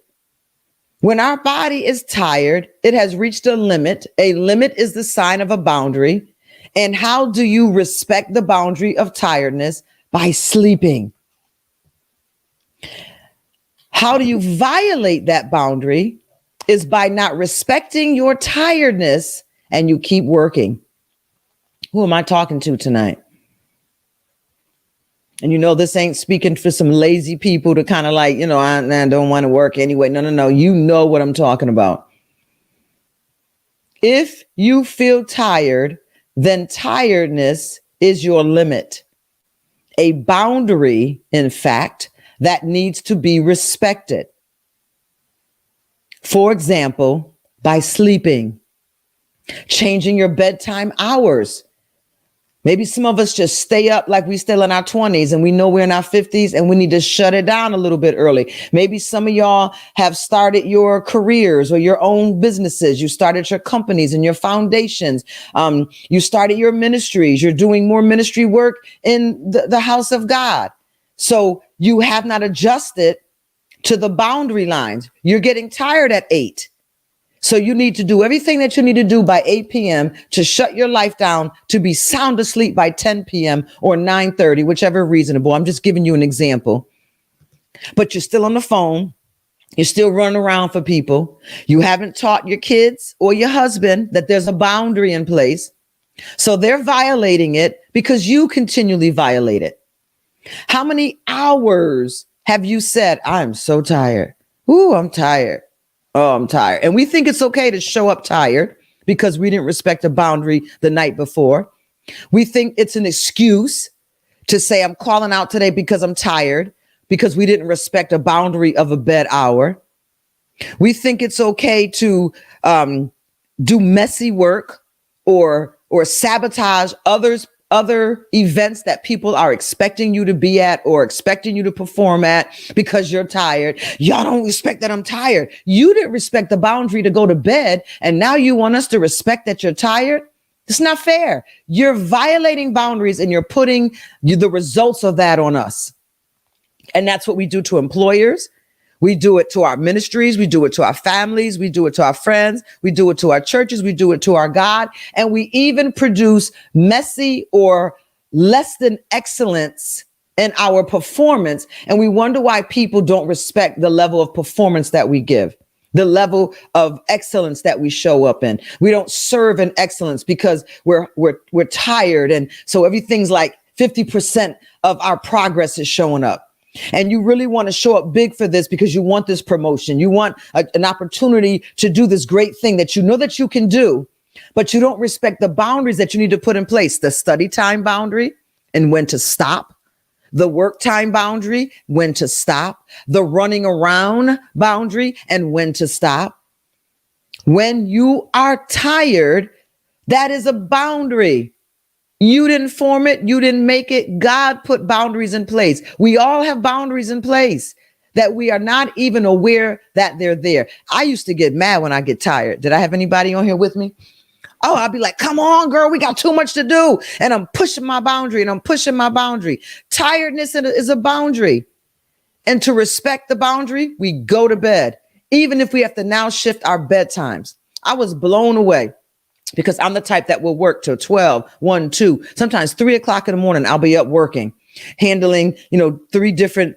When our body is tired, it has reached a limit. A limit is the sign of a boundary. And how do you respect the boundary of tiredness? By sleeping. How do you violate that boundary? Is by not respecting your tiredness and you keep working. Who am I talking to tonight? And this ain't speaking for some lazy people to kind of like, I don't want to work anyway. No. You know what I'm talking about. If you feel tired, then tiredness is your limit. A boundary, in fact, that needs to be respected. For example, by sleeping, changing your bedtime hours. Maybe some of us just stay up like we still in our 20s and we know we're in our 50s and we need to shut it down a little bit early. Maybe some of y'all have started your careers or your own businesses. You started your companies and your foundations. You started your ministries. You're doing more ministry work in the house of God. So you have not adjusted to the boundary lines. You're getting tired at 8. So you need to do everything that you need to do by 8 p.m. to shut your life down, to be sound asleep by 10 p.m. or 9:30, whichever reasonable. I'm just giving you an example. But you're still on the phone. You're still running around for people. You haven't taught your kids or your husband that there's a boundary in place. So they're violating it because you continually violate it. How many hours have you said, I'm so tired? Ooh, I'm tired. Oh, I'm tired. And we think it's okay to show up tired because we didn't respect a boundary the night before. We think it's an excuse to say I'm calling out today because I'm tired, because we didn't respect a boundary of a bed hour. We think it's okay to do messy work or sabotage other events that people are expecting you to be at or expecting you to perform at because you're tired. Y'all don't respect that I'm tired. You didn't respect the boundary to go to bed, and now you want us to respect that you're tired? It's not fair. You're violating boundaries and you're putting the results of that on us. And that's what we do to employers. We do it to our ministries. We do it to our families. We do it to our friends. We do it to our churches. We do it to our God. And we even produce messy or less than excellence in our performance. And we wonder why people don't respect the level of performance that we give, the level of excellence that we show up in. We don't serve in excellence because we're tired. And so everything's like 50% of our progress is showing up. And you really want to show up big for this because you want this promotion. You want an opportunity to do this great thing that you know that you can do, but you don't respect the boundaries that you need to put in place. The study time boundary and when to stop. The work time boundary, when to stop. The running around boundary and when to stop. When you are tired, that is a boundary. You didn't form it. You didn't make it. God put boundaries in place. We all have boundaries in place that we are not even aware that they're there. I used to get mad when I get tired. Did I have anybody on here with me? Oh, I'll be like, come on, girl, we got too much to do. And I'm pushing my boundary and I'm pushing my boundary. Tiredness is a boundary. And to respect the boundary, we go to bed, even if we have to now shift our bedtimes. I was blown away. Because I'm the type that will work till 12, 1, 2, sometimes 3 o'clock in the morning. I'll be up working, handling, 3 different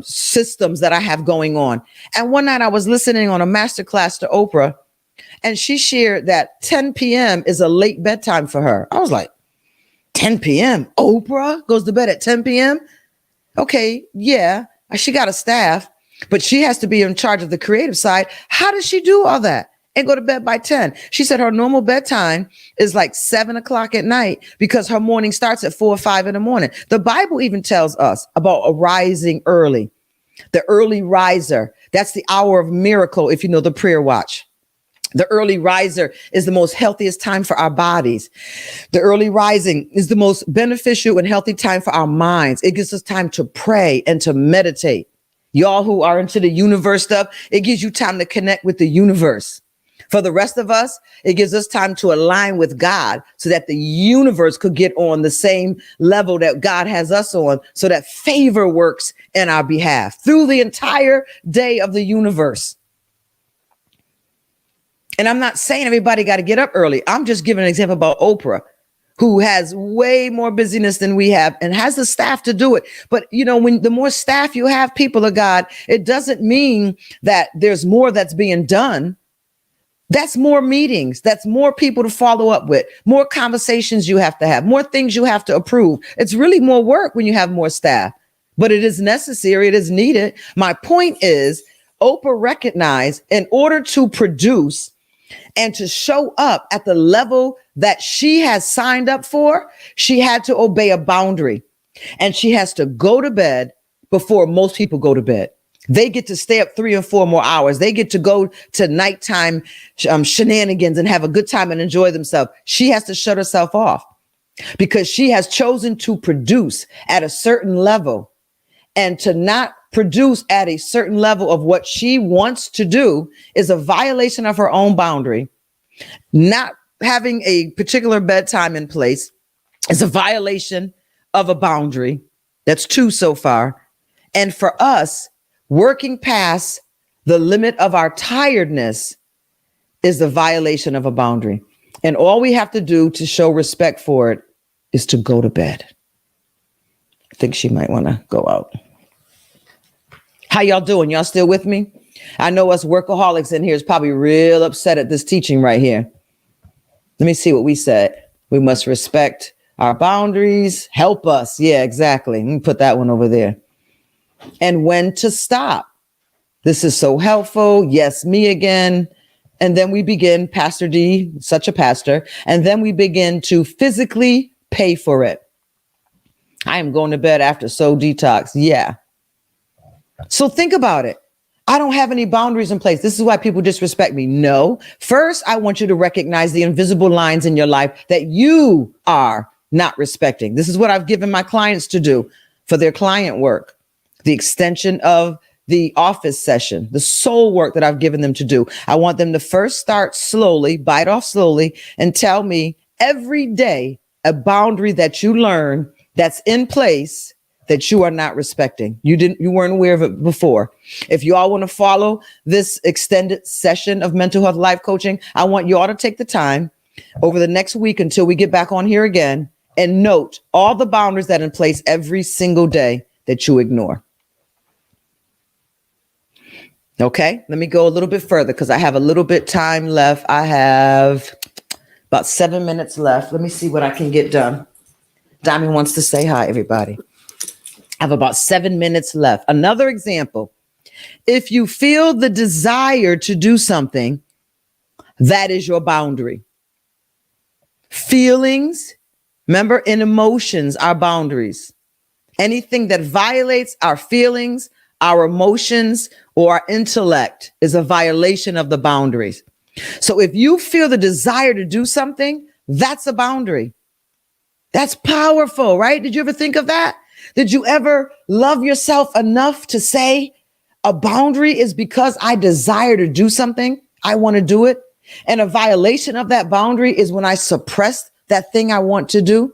systems that I have going on. And one night I was listening on a masterclass to Oprah, and she shared that 10 p.m. is a late bedtime for her. I was like, 10 p.m. Oprah goes to bed at 10 p.m. Okay, yeah, she got a staff, but she has to be in charge of the creative side. How does she do all that and go to bed by 10? She said her normal bedtime is like 7 o'clock at night because her morning starts at 4 or 5 in the morning. The Bible even tells us about arising early, the early riser. That's the hour of miracle. If you know the prayer watch, the early riser is the most healthiest time for our bodies. The early rising is the most beneficial and healthy time for our minds. It gives us time to pray and to meditate. Y'all who are into the universe stuff, it gives you time to connect with the universe. For the rest of us, it gives us time to align with God so that the universe could get on the same level that God has us on, so that favor works in our behalf through the entire day of the universe. And I'm not saying everybody got to get up early. I'm just giving an example about Oprah, who has way more busyness than we have and has the staff to do it. But, when the more staff you have, people of God, it doesn't mean that there's more that's being done. That's more meetings. That's more people to follow up with, more conversations you have to have, more things you have to approve. It's really more work when you have more staff, but it is necessary. It is needed. My point is, Oprah recognized in order to produce and to show up at the level that she has signed up for, she had to obey a boundary, and she has to go to bed before most people go to bed. They get to stay up 3 and 4 more hours. They get to go to nighttime shenanigans and have a good time and enjoy themselves. She has to shut herself off because she has chosen to produce at a certain level, and to not produce at a certain level of what she wants to do is a violation of her own boundary. Not having a particular bedtime in place is a violation of a boundary. That's 2 so far. And for us, working past the limit of our tiredness is the violation of a boundary. And all we have to do to show respect for it is to go to bed. I think she might want to go out. How y'all doing? Y'all still with me? I know us workaholics in here is probably real upset at this teaching right here. Let me see what we said. We must respect our boundaries. Help us. Yeah, exactly. Let me put that one over there. And when to stop. This is so helpful. Yes, me again. And then we begin, Pastor D, such a pastor. And then we begin to physically pay for it. I am going to bed after So Detox. Yeah. So think about it. I don't have any boundaries in place. This is why people disrespect me. No. First, I want you to recognize the invisible lines in your life that you are not respecting. This is what I've given my clients to do for their client work. The extension of the office session, the soul work that I've given them to do. I want them to first start slowly, bite off slowly, and tell me every day a boundary that you learn that's in place that you are not respecting. You weren't aware of it before. If you all want to follow this extended session of mental health life coaching, I want you all to take the time over the next week until we get back on here again and note all the boundaries that are in place every single day that you ignore. Okay, let me go a little bit further because I have a little bit time left. I have about 7 minutes left. Let me see what I can get done. Diamond wants to say hi, everybody. I have about 7 minutes left. Another example. If you feel the desire to do something, that is your boundary. Feelings, remember, in emotions are boundaries. Anything that violates our feelings, our emotions, or our intellect is a violation of the boundaries. So if you feel the desire to do something, that's a boundary. That's powerful, right? Did you ever think of that? Did you ever love yourself enough to say a boundary is because I desire to do something? I want to do it. And a violation of that boundary is when I suppress that thing I want to do.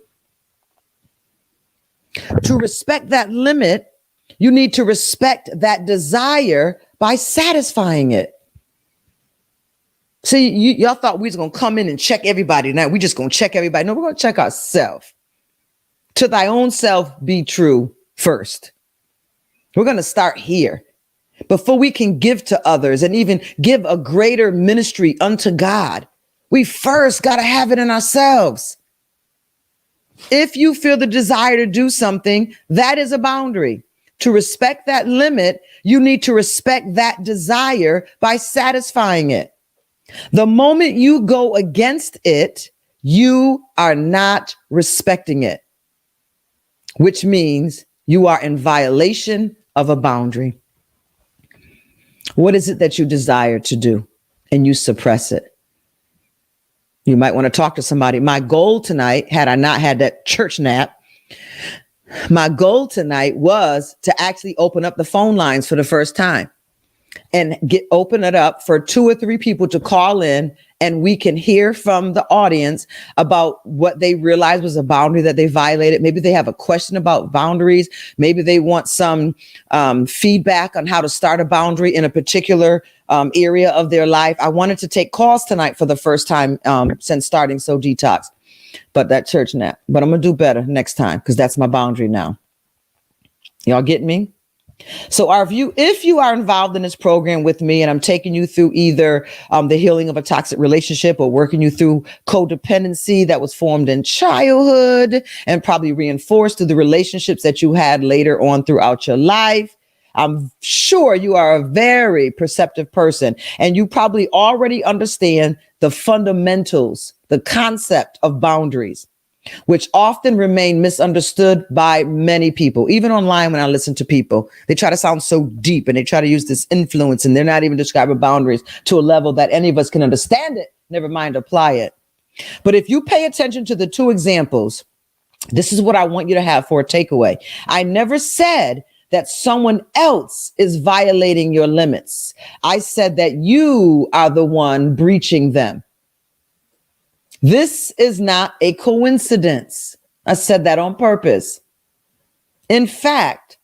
To respect that limit, you need to respect that desire by satisfying it. See, y'all thought we was going to come in and check everybody. Now we just going to check everybody. No, we're going to check ourselves. To thy own self be true first. We're going to start here before we can give to others and even give a greater ministry unto God. We first got to have it in ourselves. If you feel the desire to do something, that is a boundary. To respect that limit, you need to respect that desire by satisfying it. The moment you go against it, you are not respecting it, which means you are in violation of a boundary. What is it that you desire to do and you suppress it? You might want to talk to somebody. My goal tonight, had I not had that church nap, my goal tonight was to actually open up the phone lines for the first time and open it up for 2 or 3 people to call in, and we can hear from the audience about what they realized was a boundary that they violated. Maybe they have a question about boundaries. Maybe they want some feedback on how to start a boundary in a particular area of their life. I wanted to take calls tonight for the first time since starting So Detox, but that church nap. But I'm going to do better next time because that's my boundary now. Y'all get me? So our view, if you are involved in this program with me and I'm taking you through either the healing of a toxic relationship or working you through codependency that was formed in childhood and probably reinforced through the relationships that you had later on throughout your life, I'm sure you are a very perceptive person and you probably already understand the fundamentals, the concept of boundaries, which often remain misunderstood by many people. Even online, when I listen to people, they try to sound so deep and they try to use this influence and they're not even describing boundaries to a level that any of us can understand it, never mind apply it. But if you pay attention to the two examples, this is what I want you to have for a takeaway. I never said that someone else is violating your limits. I said that you are the one breaching them. This is not a coincidence. I said that on purpose. In fact,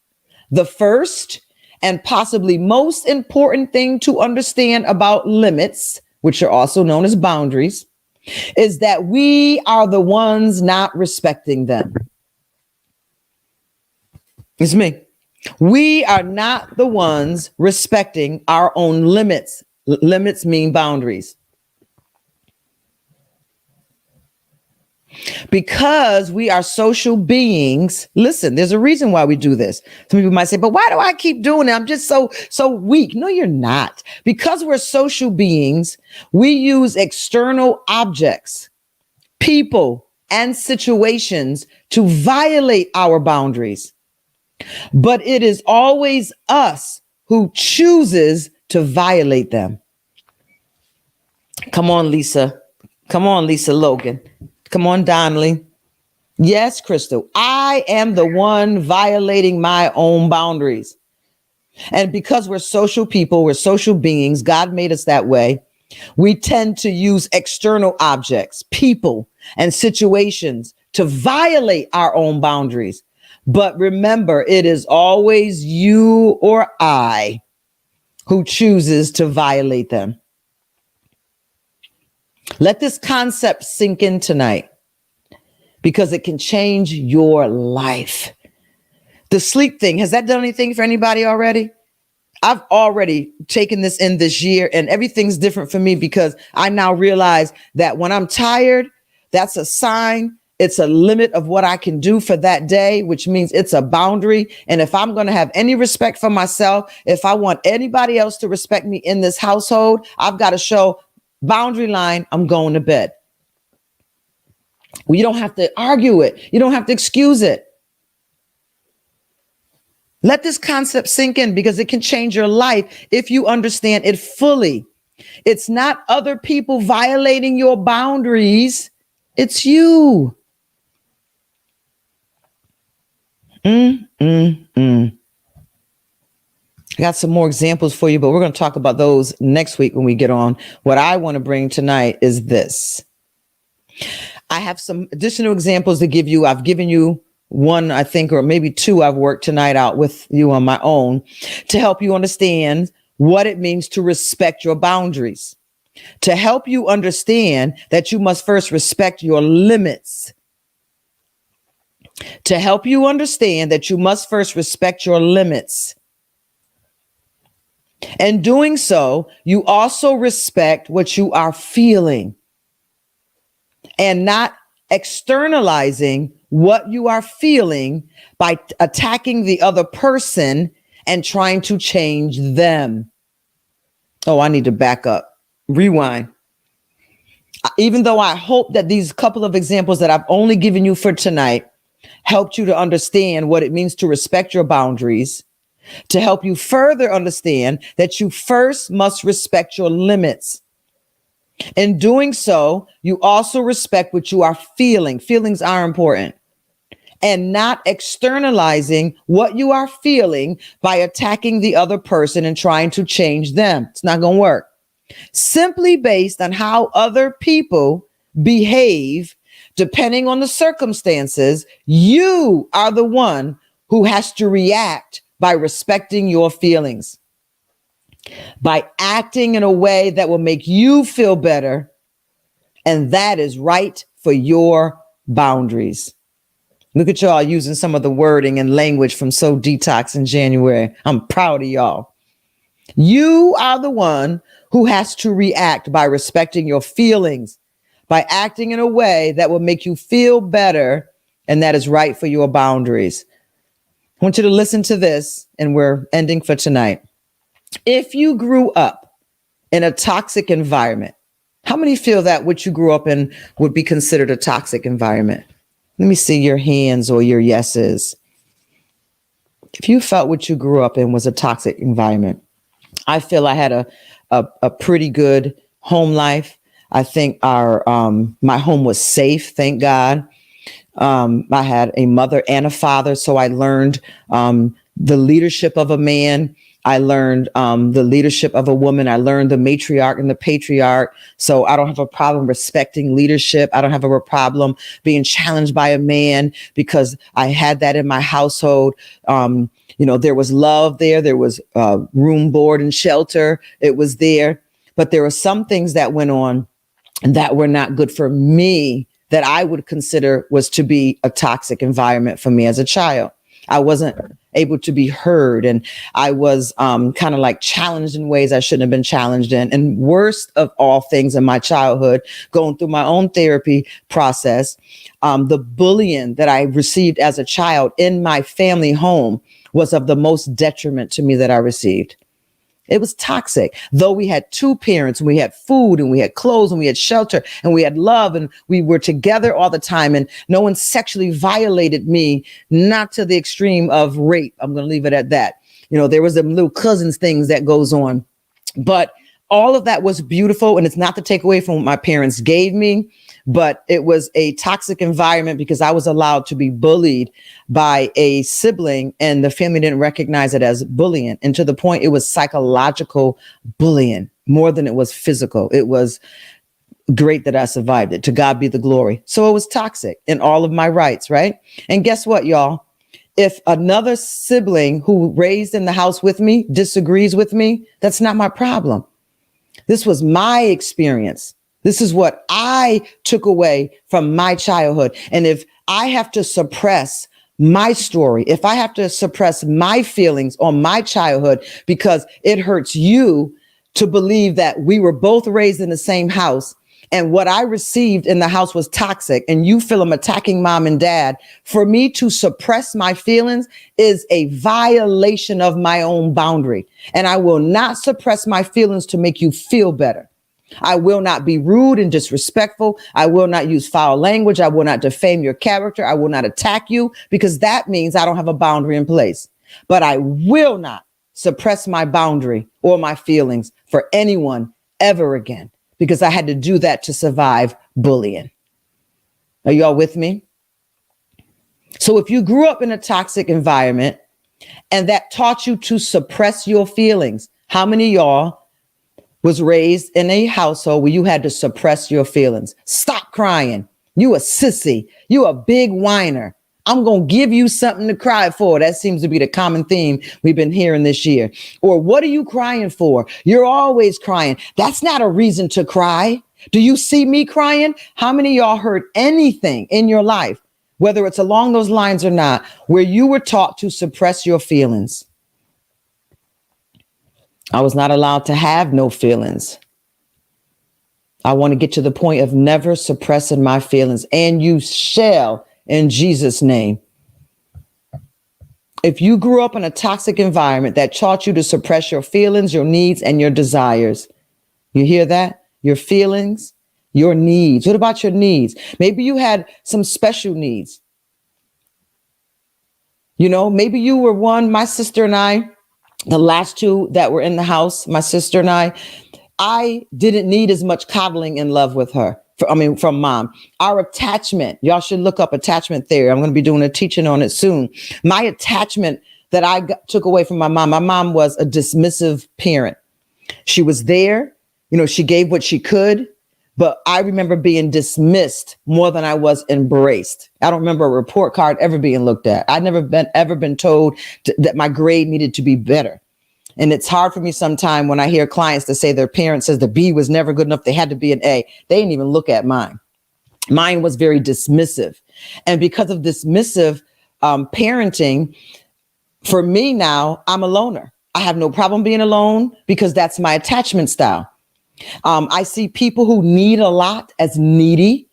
the first and possibly most important thing to understand about limits, which are also known as boundaries, is that we are the ones not respecting them. It's me. We are not the ones respecting our own limits. Limits mean boundaries. Because we are social beings. Listen, there's a reason why we do this. Some people might say, but why do I keep doing it? I'm just so weak. No, you're not. Because we're social beings, we use external objects, people, and situations to violate our boundaries. But it is always us who chooses to violate them. Come on, Lisa. Come on, Lisa Logan. Come on, Donnelly. Yes, Crystal. I am the one violating my own boundaries. And because we're social people, we're social beings, God made us that way. We tend to use external objects, people, and situations to violate our own boundaries. But remember, it is always you or I who chooses to violate them. Let this concept sink in tonight because it can change your life. The sleep thing, has that done anything for anybody already? I've already taken this in this year and everything's different for me because I now realize that when I'm tired, that's a sign. It's a limit of what I can do for that day, which means it's a boundary. And if I'm going to have any respect for myself, if I want anybody else to respect me in this household, I've got to show boundary line, I'm going to bed. Well, you don't have to argue it. You don't have to excuse it. Let this concept sink in because it can change your life if you understand it fully. It's not other people violating your boundaries. It's you. I got some more examples for you, but we're going to talk about those next week when we get on. What I want to bring tonight is this. I have some additional examples to give you. I've given you one, I think, or maybe two I've worked tonight out with you on my own to help you understand what it means to respect your boundaries, to help you understand that you must first respect your limits, to help you understand that you must first respect your limits. And doing so, you also respect what you are feeling and not externalizing what you are feeling by attacking the other person and trying to change them. Oh, I need to back up. Rewind. Even though I hope that these couple of examples that I've only given you for tonight helped you to understand what it means to respect your boundaries, to help you further understand that you first must respect your limits. In doing so, you also respect what you are feeling. Feelings are important. And not externalizing what you are feeling by attacking the other person and trying to change them. It's not going to work. Simply based on how other people behave, depending on the circumstances, you are the one who has to react by respecting your feelings, by acting in a way that will make you feel better. And that is right for your boundaries. Look at y'all using some of the wording and language from So Detox in January. I'm proud of y'all. You are the one who has to react by respecting your feelings, by acting in a way that will make you feel better and that is right for your boundaries. I want you to listen to this, and we're ending for tonight. If you grew up in a toxic environment, how many feel that what you grew up in would be considered a toxic environment? Let me see your hands or your yeses. If you felt what you grew up in was a toxic environment, I feel I had a pretty good home life. I think my home was safe, thank God. I had a mother and a father, so I learned the leadership of a man. I learned the leadership of a woman. I learned the matriarch and the patriarch. So I don't have a problem respecting leadership. I don't have a problem being challenged by a man because I had that in my household. There was love there. There was room, board, and shelter. It was there. But there were some things that went on that were not good for me that I would consider was to be a toxic environment for me as a child. I wasn't able to be heard, and I was kind of like challenged in ways I shouldn't have been challenged in. And worst of all things in my childhood, going through my own therapy process, the bullying that I received as a child in my family home was of the most detriment to me that I received. It was toxic. Though we had two parents, and we had food, and we had clothes, and we had shelter, and we had love, and we were together all the time, and no one sexually violated me, not to the extreme of rape. I'm going to leave it at that. There was some little cousins things that goes on, but all of that was beautiful. And it's not to take away from what my parents gave me, but it was a toxic environment because I was allowed to be bullied by a sibling, and the family didn't recognize it as bullying. And to the point, it was psychological bullying more than it was physical. It was great that I survived it. To God be the glory. So it was toxic in all of my rights, right? And guess what, y'all? If another sibling who raised in the house with me disagrees with me, that's not my problem. This was my experience. This is what I took away from my childhood. And if I have to suppress my story, if I have to suppress my feelings on my childhood because it hurts you to believe that we were both raised in the same house and what I received in the house was toxic, and you feel I'm attacking mom and dad, for me to suppress my feelings is a violation of my own boundary. And I will not suppress my feelings to make you feel better. I will not be rude and disrespectful. I will not use foul language. I will not defame your character. I will not attack you, because that means I don't have a boundary in place. But I will not suppress my boundary or my feelings for anyone ever again, because I had to do that to survive bullying. Are y'all with me? So if you grew up in a toxic environment and that taught you to suppress your feelings, how many of y'all was raised in a household where you had to suppress your feelings? Stop crying. You a sissy. You a big whiner. I'm going to give you something to cry for. That seems to be the common theme we've been hearing this year. Or what are you crying for? You're always crying. That's not a reason to cry. Do you see me crying? How many of y'all heard anything in your life, whether it's along those lines or not, where you were taught to suppress your feelings? I was not allowed to have no feelings. I want to get to the point of never suppressing my feelings, and you shall, in Jesus' name. If you grew up in a toxic environment that taught you to suppress your feelings, your needs, and your desires, you hear that? Your feelings, your needs. What about your needs? Maybe you had some special needs. Maybe you were one, my sister and I, the last two that were in the house, my sister and I didn't need as much coddling and love with her. From mom. Our attachment, y'all should look up attachment theory. I'm going to be doing a teaching on it soon. My attachment that I took away from my mom was a dismissive parent. She was there, she gave what she could, but I remember being dismissed more than I was embraced. I don't remember a report card ever being looked at. I'd never been told that my grade needed to be better. And it's hard for me sometimes when I hear clients that say their parent says the B was never good enough, they had to be an A. They didn't even look at mine. Mine was very dismissive. And because of dismissive parenting, for me now, I'm a loner. I have no problem being alone because that's my attachment style. I see people who need a lot as needy.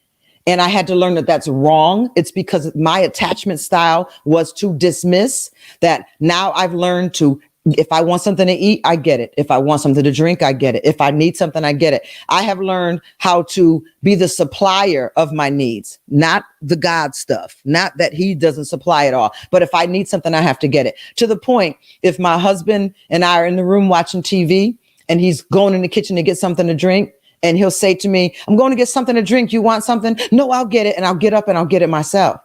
And I had to learn that that's wrong. It's because my attachment style was to dismiss that. Now I've learned to, if I want something to eat, I get it. If I want something to drink, I get it. If I need something, I get it. I have learned how to be the supplier of my needs, not the God stuff, not that he doesn't supply it all. But if I need something, I have to get it. To the point, if my husband and I are in the room watching TV and he's going in the kitchen to get something to drink, and he'll say to me, I'm going to get something to drink. You want something? No, I'll get it. And I'll get up and I'll get it myself.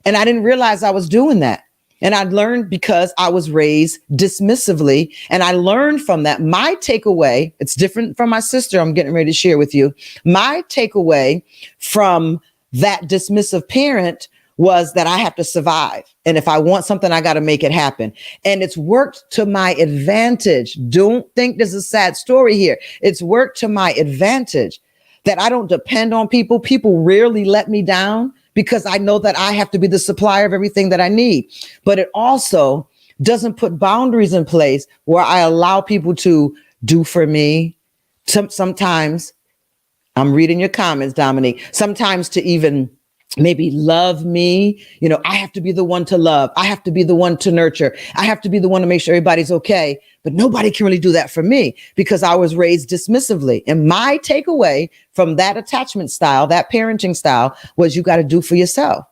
And I didn't realize I was doing that. And I learned because I was raised dismissively. And I learned from that. My takeaway, it's different from my sister I'm getting ready to share with you. My takeaway from that dismissive parent was that I have to survive. And if I want something, I got to make it happen. And it's worked to my advantage. Don't think there's a sad story here. It's worked to my advantage that I don't depend on people. People rarely let me down because I know that I have to be the supplier of everything that I need. But it also doesn't put boundaries in place where I allow people to do for me. Sometimes, I'm reading your comments, Dominique, sometimes to even maybe love me. You know, I have to be the one to love. I have to be the one to nurture. I have to be the one to make sure everybody's okay. But nobody can really do that for me because I was raised dismissively. And my takeaway from that attachment style, that parenting style, was you got to do for yourself.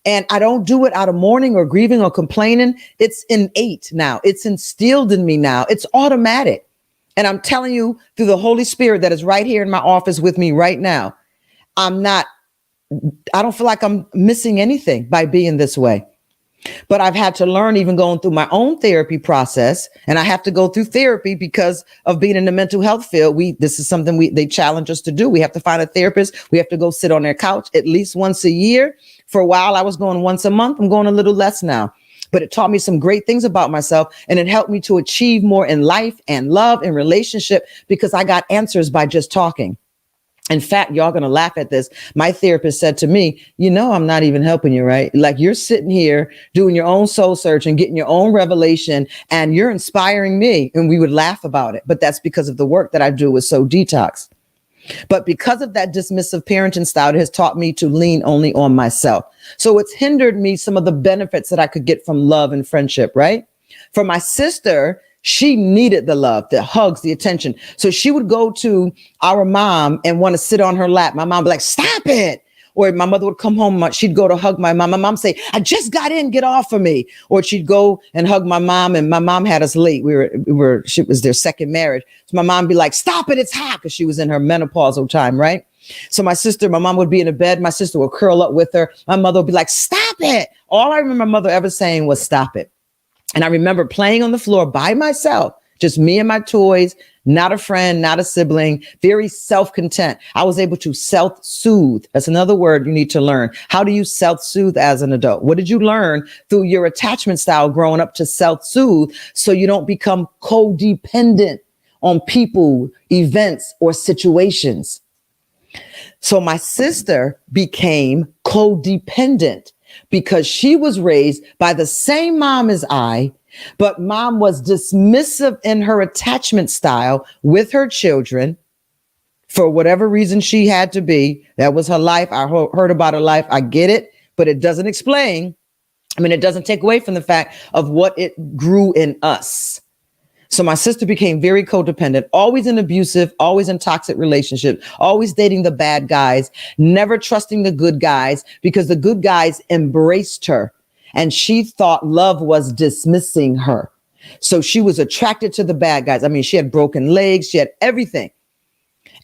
And I don't do it out of mourning or grieving or complaining. It's innate now. It's instilled in me now. It's automatic. And I'm telling you through the Holy Spirit that is right here in my office with me right now, I don't feel like I'm missing anything by being this way. But I've had to learn, even going through my own therapy process, and I have to go through therapy because of being in the mental health field. This is something they challenge us to do. We have to find a therapist. We have to go sit on their couch at least once a year. For a while, I was going once a month. I'm going a little less now. But it taught me some great things about myself, and it helped me to achieve more in life and love and relationship because I got answers by just talking. In fact, y'all going to laugh at this. My therapist said to me, you know, I'm not even helping you, right? Like you're sitting here doing your own soul search and getting your own revelation and you're inspiring me. And we would laugh about it. But that's because of the work that I do with So Detox. But because of that dismissive parenting style, it has taught me to lean only on myself. So it's hindered me some of the benefits that I could get from love and friendship, right? For my sister, she needed the love, the hugs, the attention. So she would go to our mom and want to sit on her lap. My mom would be like, stop it. Or my mother would come home. She'd go to hug my mom. My mom say, I just got in, get off of me. Or she'd go and hug my mom. And my mom had us late. She was their second marriage. So my mom would be like, stop it. It's hot. Cause she was in her menopausal time. Right. So my mom would be in the bed. My sister would curl up with her. My mother would be like, stop it. All I remember my mother ever saying was stop it. And I remember playing on the floor by myself, just me and my toys, not a friend, not a sibling, very self-content. I was able to self-soothe. That's another word you need to learn. How do you self-soothe as an adult? What did you learn through your attachment style growing up to self-soothe so you don't become codependent on people, events, or situations? So my sister became codependent because she was raised by the same mom as I, but mom was dismissive in her attachment style with her children for whatever reason she had to be. That was her life. I heard about her life. I get it, but it doesn't explain. It doesn't take away from the fact of what it grew in us. So my sister became very codependent, always in abusive, always in toxic relationships, always dating the bad guys, never trusting the good guys because the good guys embraced her and she thought love was dismissing her. So she was attracted to the bad guys. She had broken legs, she had everything.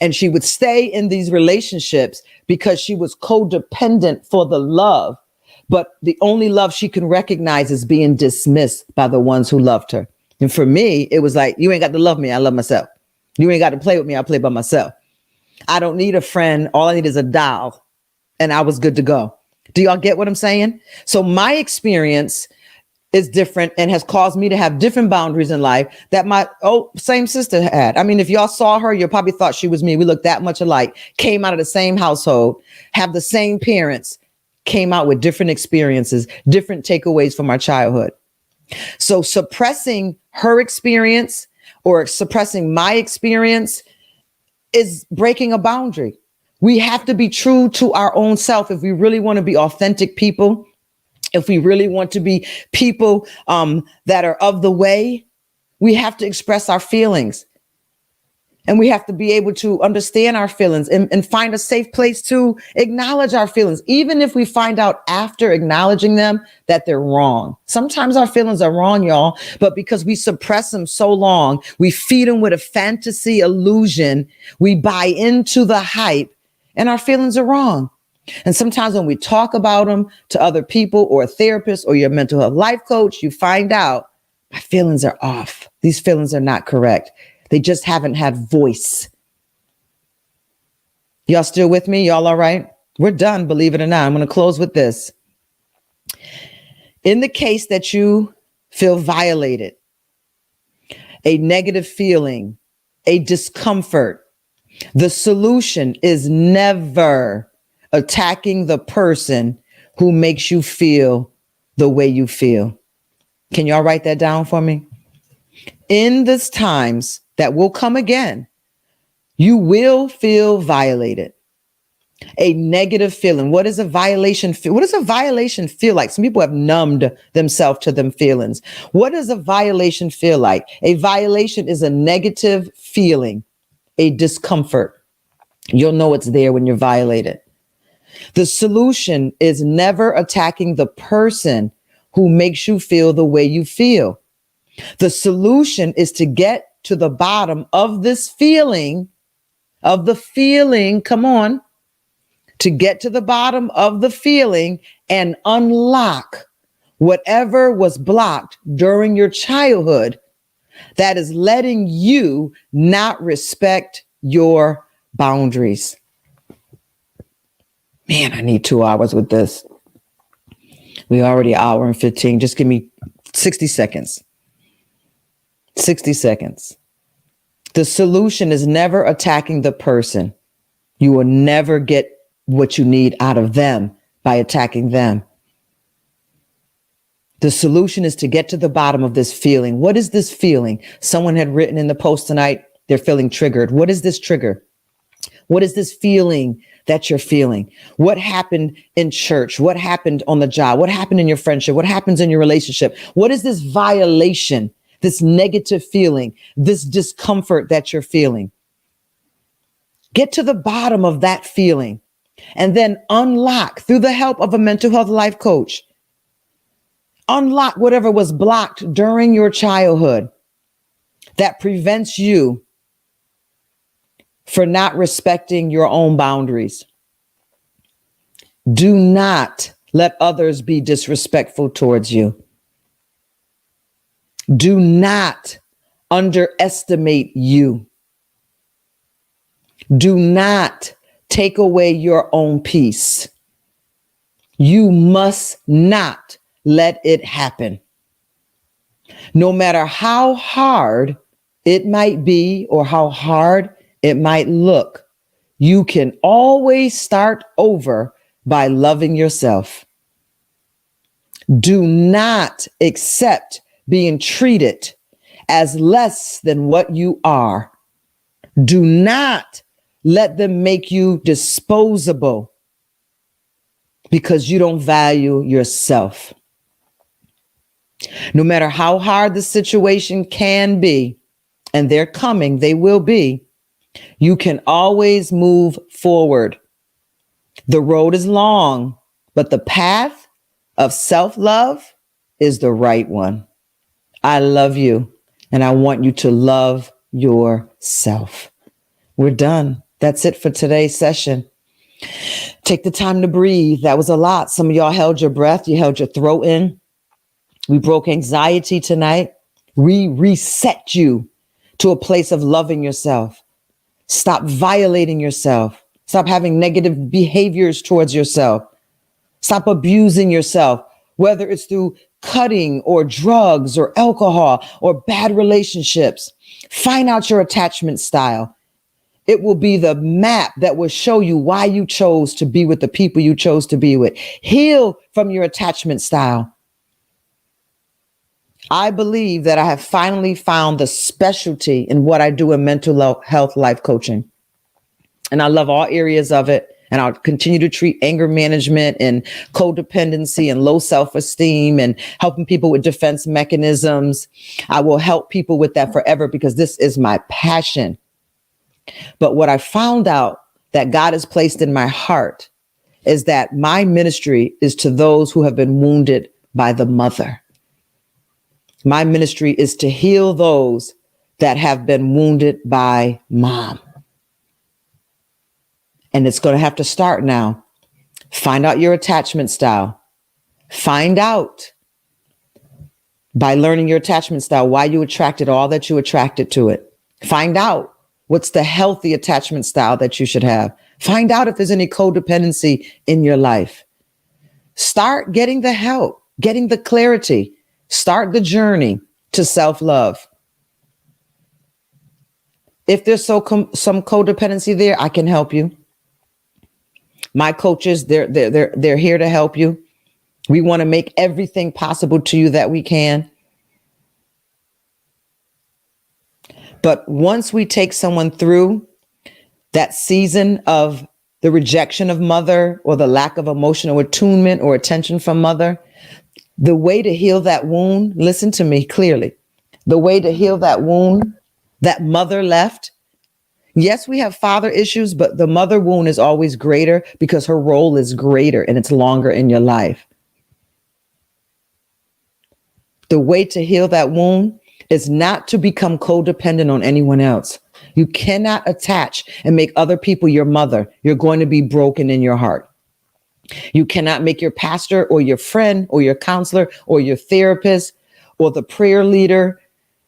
And she would stay in these relationships because she was codependent for the love. But the only love she can recognize is being dismissed by the ones who loved her. And for me, it was like, you ain't got to love me. I love myself. You ain't got to play with me. I play by myself. I don't need a friend. All I need is a doll. And I was good to go. Do y'all get what I'm saying? So my experience is different and has caused me to have different boundaries in life that my same sister had. If y'all saw her, you probably thought she was me. We looked that much alike, came out of the same household, have the same parents, came out with different experiences, different takeaways from our childhood. So suppressing her experience or suppressing my experience is breaking a boundary. We have to be true to our own self if we really want to be authentic people, if we really want to be people that are of the way. We have to express our feelings, and we have to be able to understand our feelings and find a safe place to acknowledge our feelings, even if we find out after acknowledging them that they're wrong. Sometimes our feelings are wrong, y'all, but because we suppress them so long, we feed them with a fantasy illusion, we buy into the hype, and our feelings are wrong. And sometimes when we talk about them to other people or a therapist or your mental health life coach, you find out my feelings are off. These feelings are not correct. They just haven't had voice. Y'all still with me? Y'all all right? We're done, believe it or not. I'm going to close with this. In the case that you feel violated, a negative feeling, a discomfort, the solution is never attacking the person who makes you feel the way you feel. Can y'all write that down for me? In these times that will come again, you will feel violated. A negative feeling. What is a violation feel? What does a violation feel like? Some people have numbed themselves to them feelings. What does a violation feel like? A violation is a negative feeling, a discomfort. You'll know it's there when you're violated. The solution is never attacking the person who makes you feel the way you feel. The solution is to get to the bottom of this feeling, come on, to get to the bottom of the feeling and unlock whatever was blocked during your childhood that is letting you not respect your boundaries. Man, I need 2 hours with this. We already an hour and 15. Just give me 60 seconds. 60 seconds. The solution is never attacking the person. You will never get what you need out of them by attacking them. The solution is to get to the bottom of this feeling. What is this feeling? Someone had written in the post tonight, they're feeling triggered. What is this trigger? What is this feeling that you're feeling? What happened in church? What happened on the job? What happened in your friendship? What happens in your relationship? What is this violation, this negative feeling, this discomfort that you're feeling? Get to the bottom of that feeling and then unlock, through the help of a mental health life coach, unlock whatever was blocked during your childhood that prevents you for not respecting your own boundaries. Do not let others be disrespectful towards you. Do not underestimate you. Do not take away your own peace. You must not let it happen. No matter how hard it might be or how hard it might look, you can always start over by loving yourself. Do not accept being treated as less than what you are. Do not let them make you disposable because you don't value yourself. No matter how hard the situation can be, and they're coming, they will be, you can always move forward. The road is long, but the path of self-love is the right one. I love you, and I want you to love yourself. We're done. That's it for today's session. Take the time to breathe. That was a lot. Some of y'all held your breath. You held your throat in. We broke anxiety tonight. We reset you to a place of loving yourself. Stop violating yourself. Stop having negative behaviors towards yourself. Stop abusing yourself, whether it's through cutting or drugs or alcohol or bad relationships. Find out your attachment style. It will be the map that will show you why you chose to be with the people you chose to be with. Heal from your attachment style. I believe that I have finally found the specialty in what I do in mental health life coaching. And I love all areas of it. And I'll continue to treat anger management and codependency and low self-esteem and helping people with defense mechanisms. I will help people with that forever because this is my passion. But what I found out that God has placed in my heart is that my ministry is to those who have been wounded by the mother. My ministry is to heal those that have been wounded by mom. And it's going to have to start now. Find out your attachment style. Find out by learning your attachment style why you attracted all that you attracted to it. Find out what's the healthy attachment style that you should have. Find out if there's any codependency in your life. Start getting the help, getting the clarity. Start the journey to self-love. If there's some codependency there, I can help you. My coaches, they're here to help you. We want to make everything possible to you that we can. But once we take someone through that season of the rejection of mother or the lack of emotional attunement or attention from mother, the way to heal that wound, listen to me clearly, the way to heal that wound that mother left. Yes, we have father issues, but the mother wound is always greater because her role is greater and it's longer in your life. The way to heal that wound is not to become codependent on anyone else. You cannot attach and make other people your mother. You're going to be broken in your heart. You cannot make your pastor or your friend or your counselor or your therapist or the prayer leader.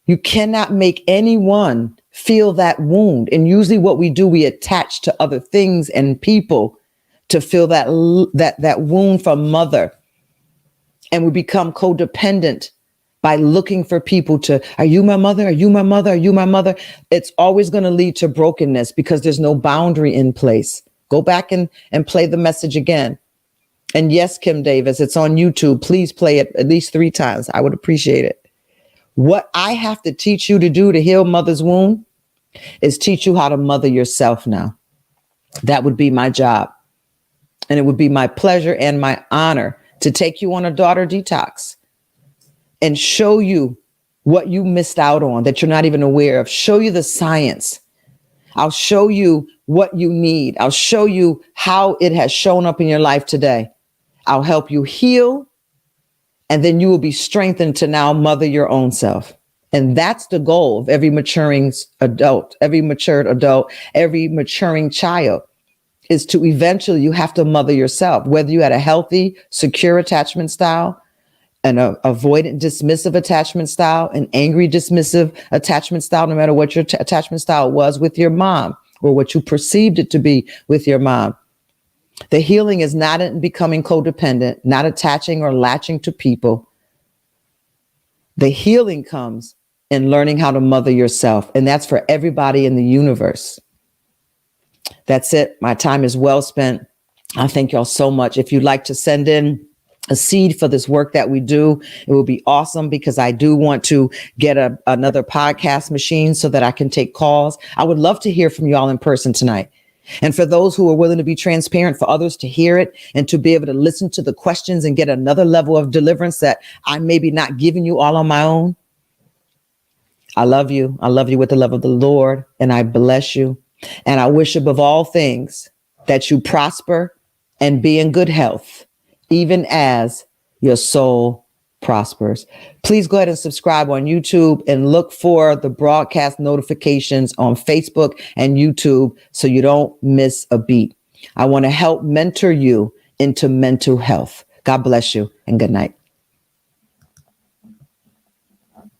You cannot make anyone feel that wound. And usually what we do, we attach to other things and people to feel that wound from mother. And we become codependent by looking for people to, are you my mother? Are you my mother? Are you my mother? It's always going to lead to brokenness because there's no boundary in place. Go back and play the message again. And yes, Kim Davis, it's on YouTube. Please play it at least 3 times. I would appreciate it. What I have to teach you to do to heal mother's wound is teach you how to mother yourself now. That would be my job. And it would be my pleasure and my honor to take you on a daughter detox and show you what you missed out on that you're not even aware of. Show you the science. I'll show you what you need. I'll show you how it has shown up in your life today. I'll help you heal. And then you will be strengthened to now mother your own self. And that's the goal of every maturing adult, every matured adult, every maturing child, is to eventually you have to mother yourself, whether you had a healthy, secure attachment style, an avoidant, dismissive attachment style, an angry, dismissive attachment style, no matter what your attachment style was with your mom or what you perceived it to be with your mom. The healing is not in becoming codependent, not attaching or latching to people. The healing comes in learning how to mother yourself. And that's for everybody in the universe. That's it. My time is well spent. I thank y'all so much. If you'd like to send in a seed for this work that we do, it will be awesome because I do want to get another podcast machine so that I can take calls. I would love to hear from y'all in person tonight. And for those who are willing to be transparent, for others to hear it and to be able to listen to the questions and get another level of deliverance that I maybe not giving you all on my own. I love you. I love you with the love of the Lord, and I bless you. And I wish above all things that you prosper and be in good health, even as your soul prospers. Please go ahead and subscribe on YouTube and look for the broadcast notifications on Facebook and YouTube so you don't miss a beat. I want to help mentor you into mental health. God bless you and good night.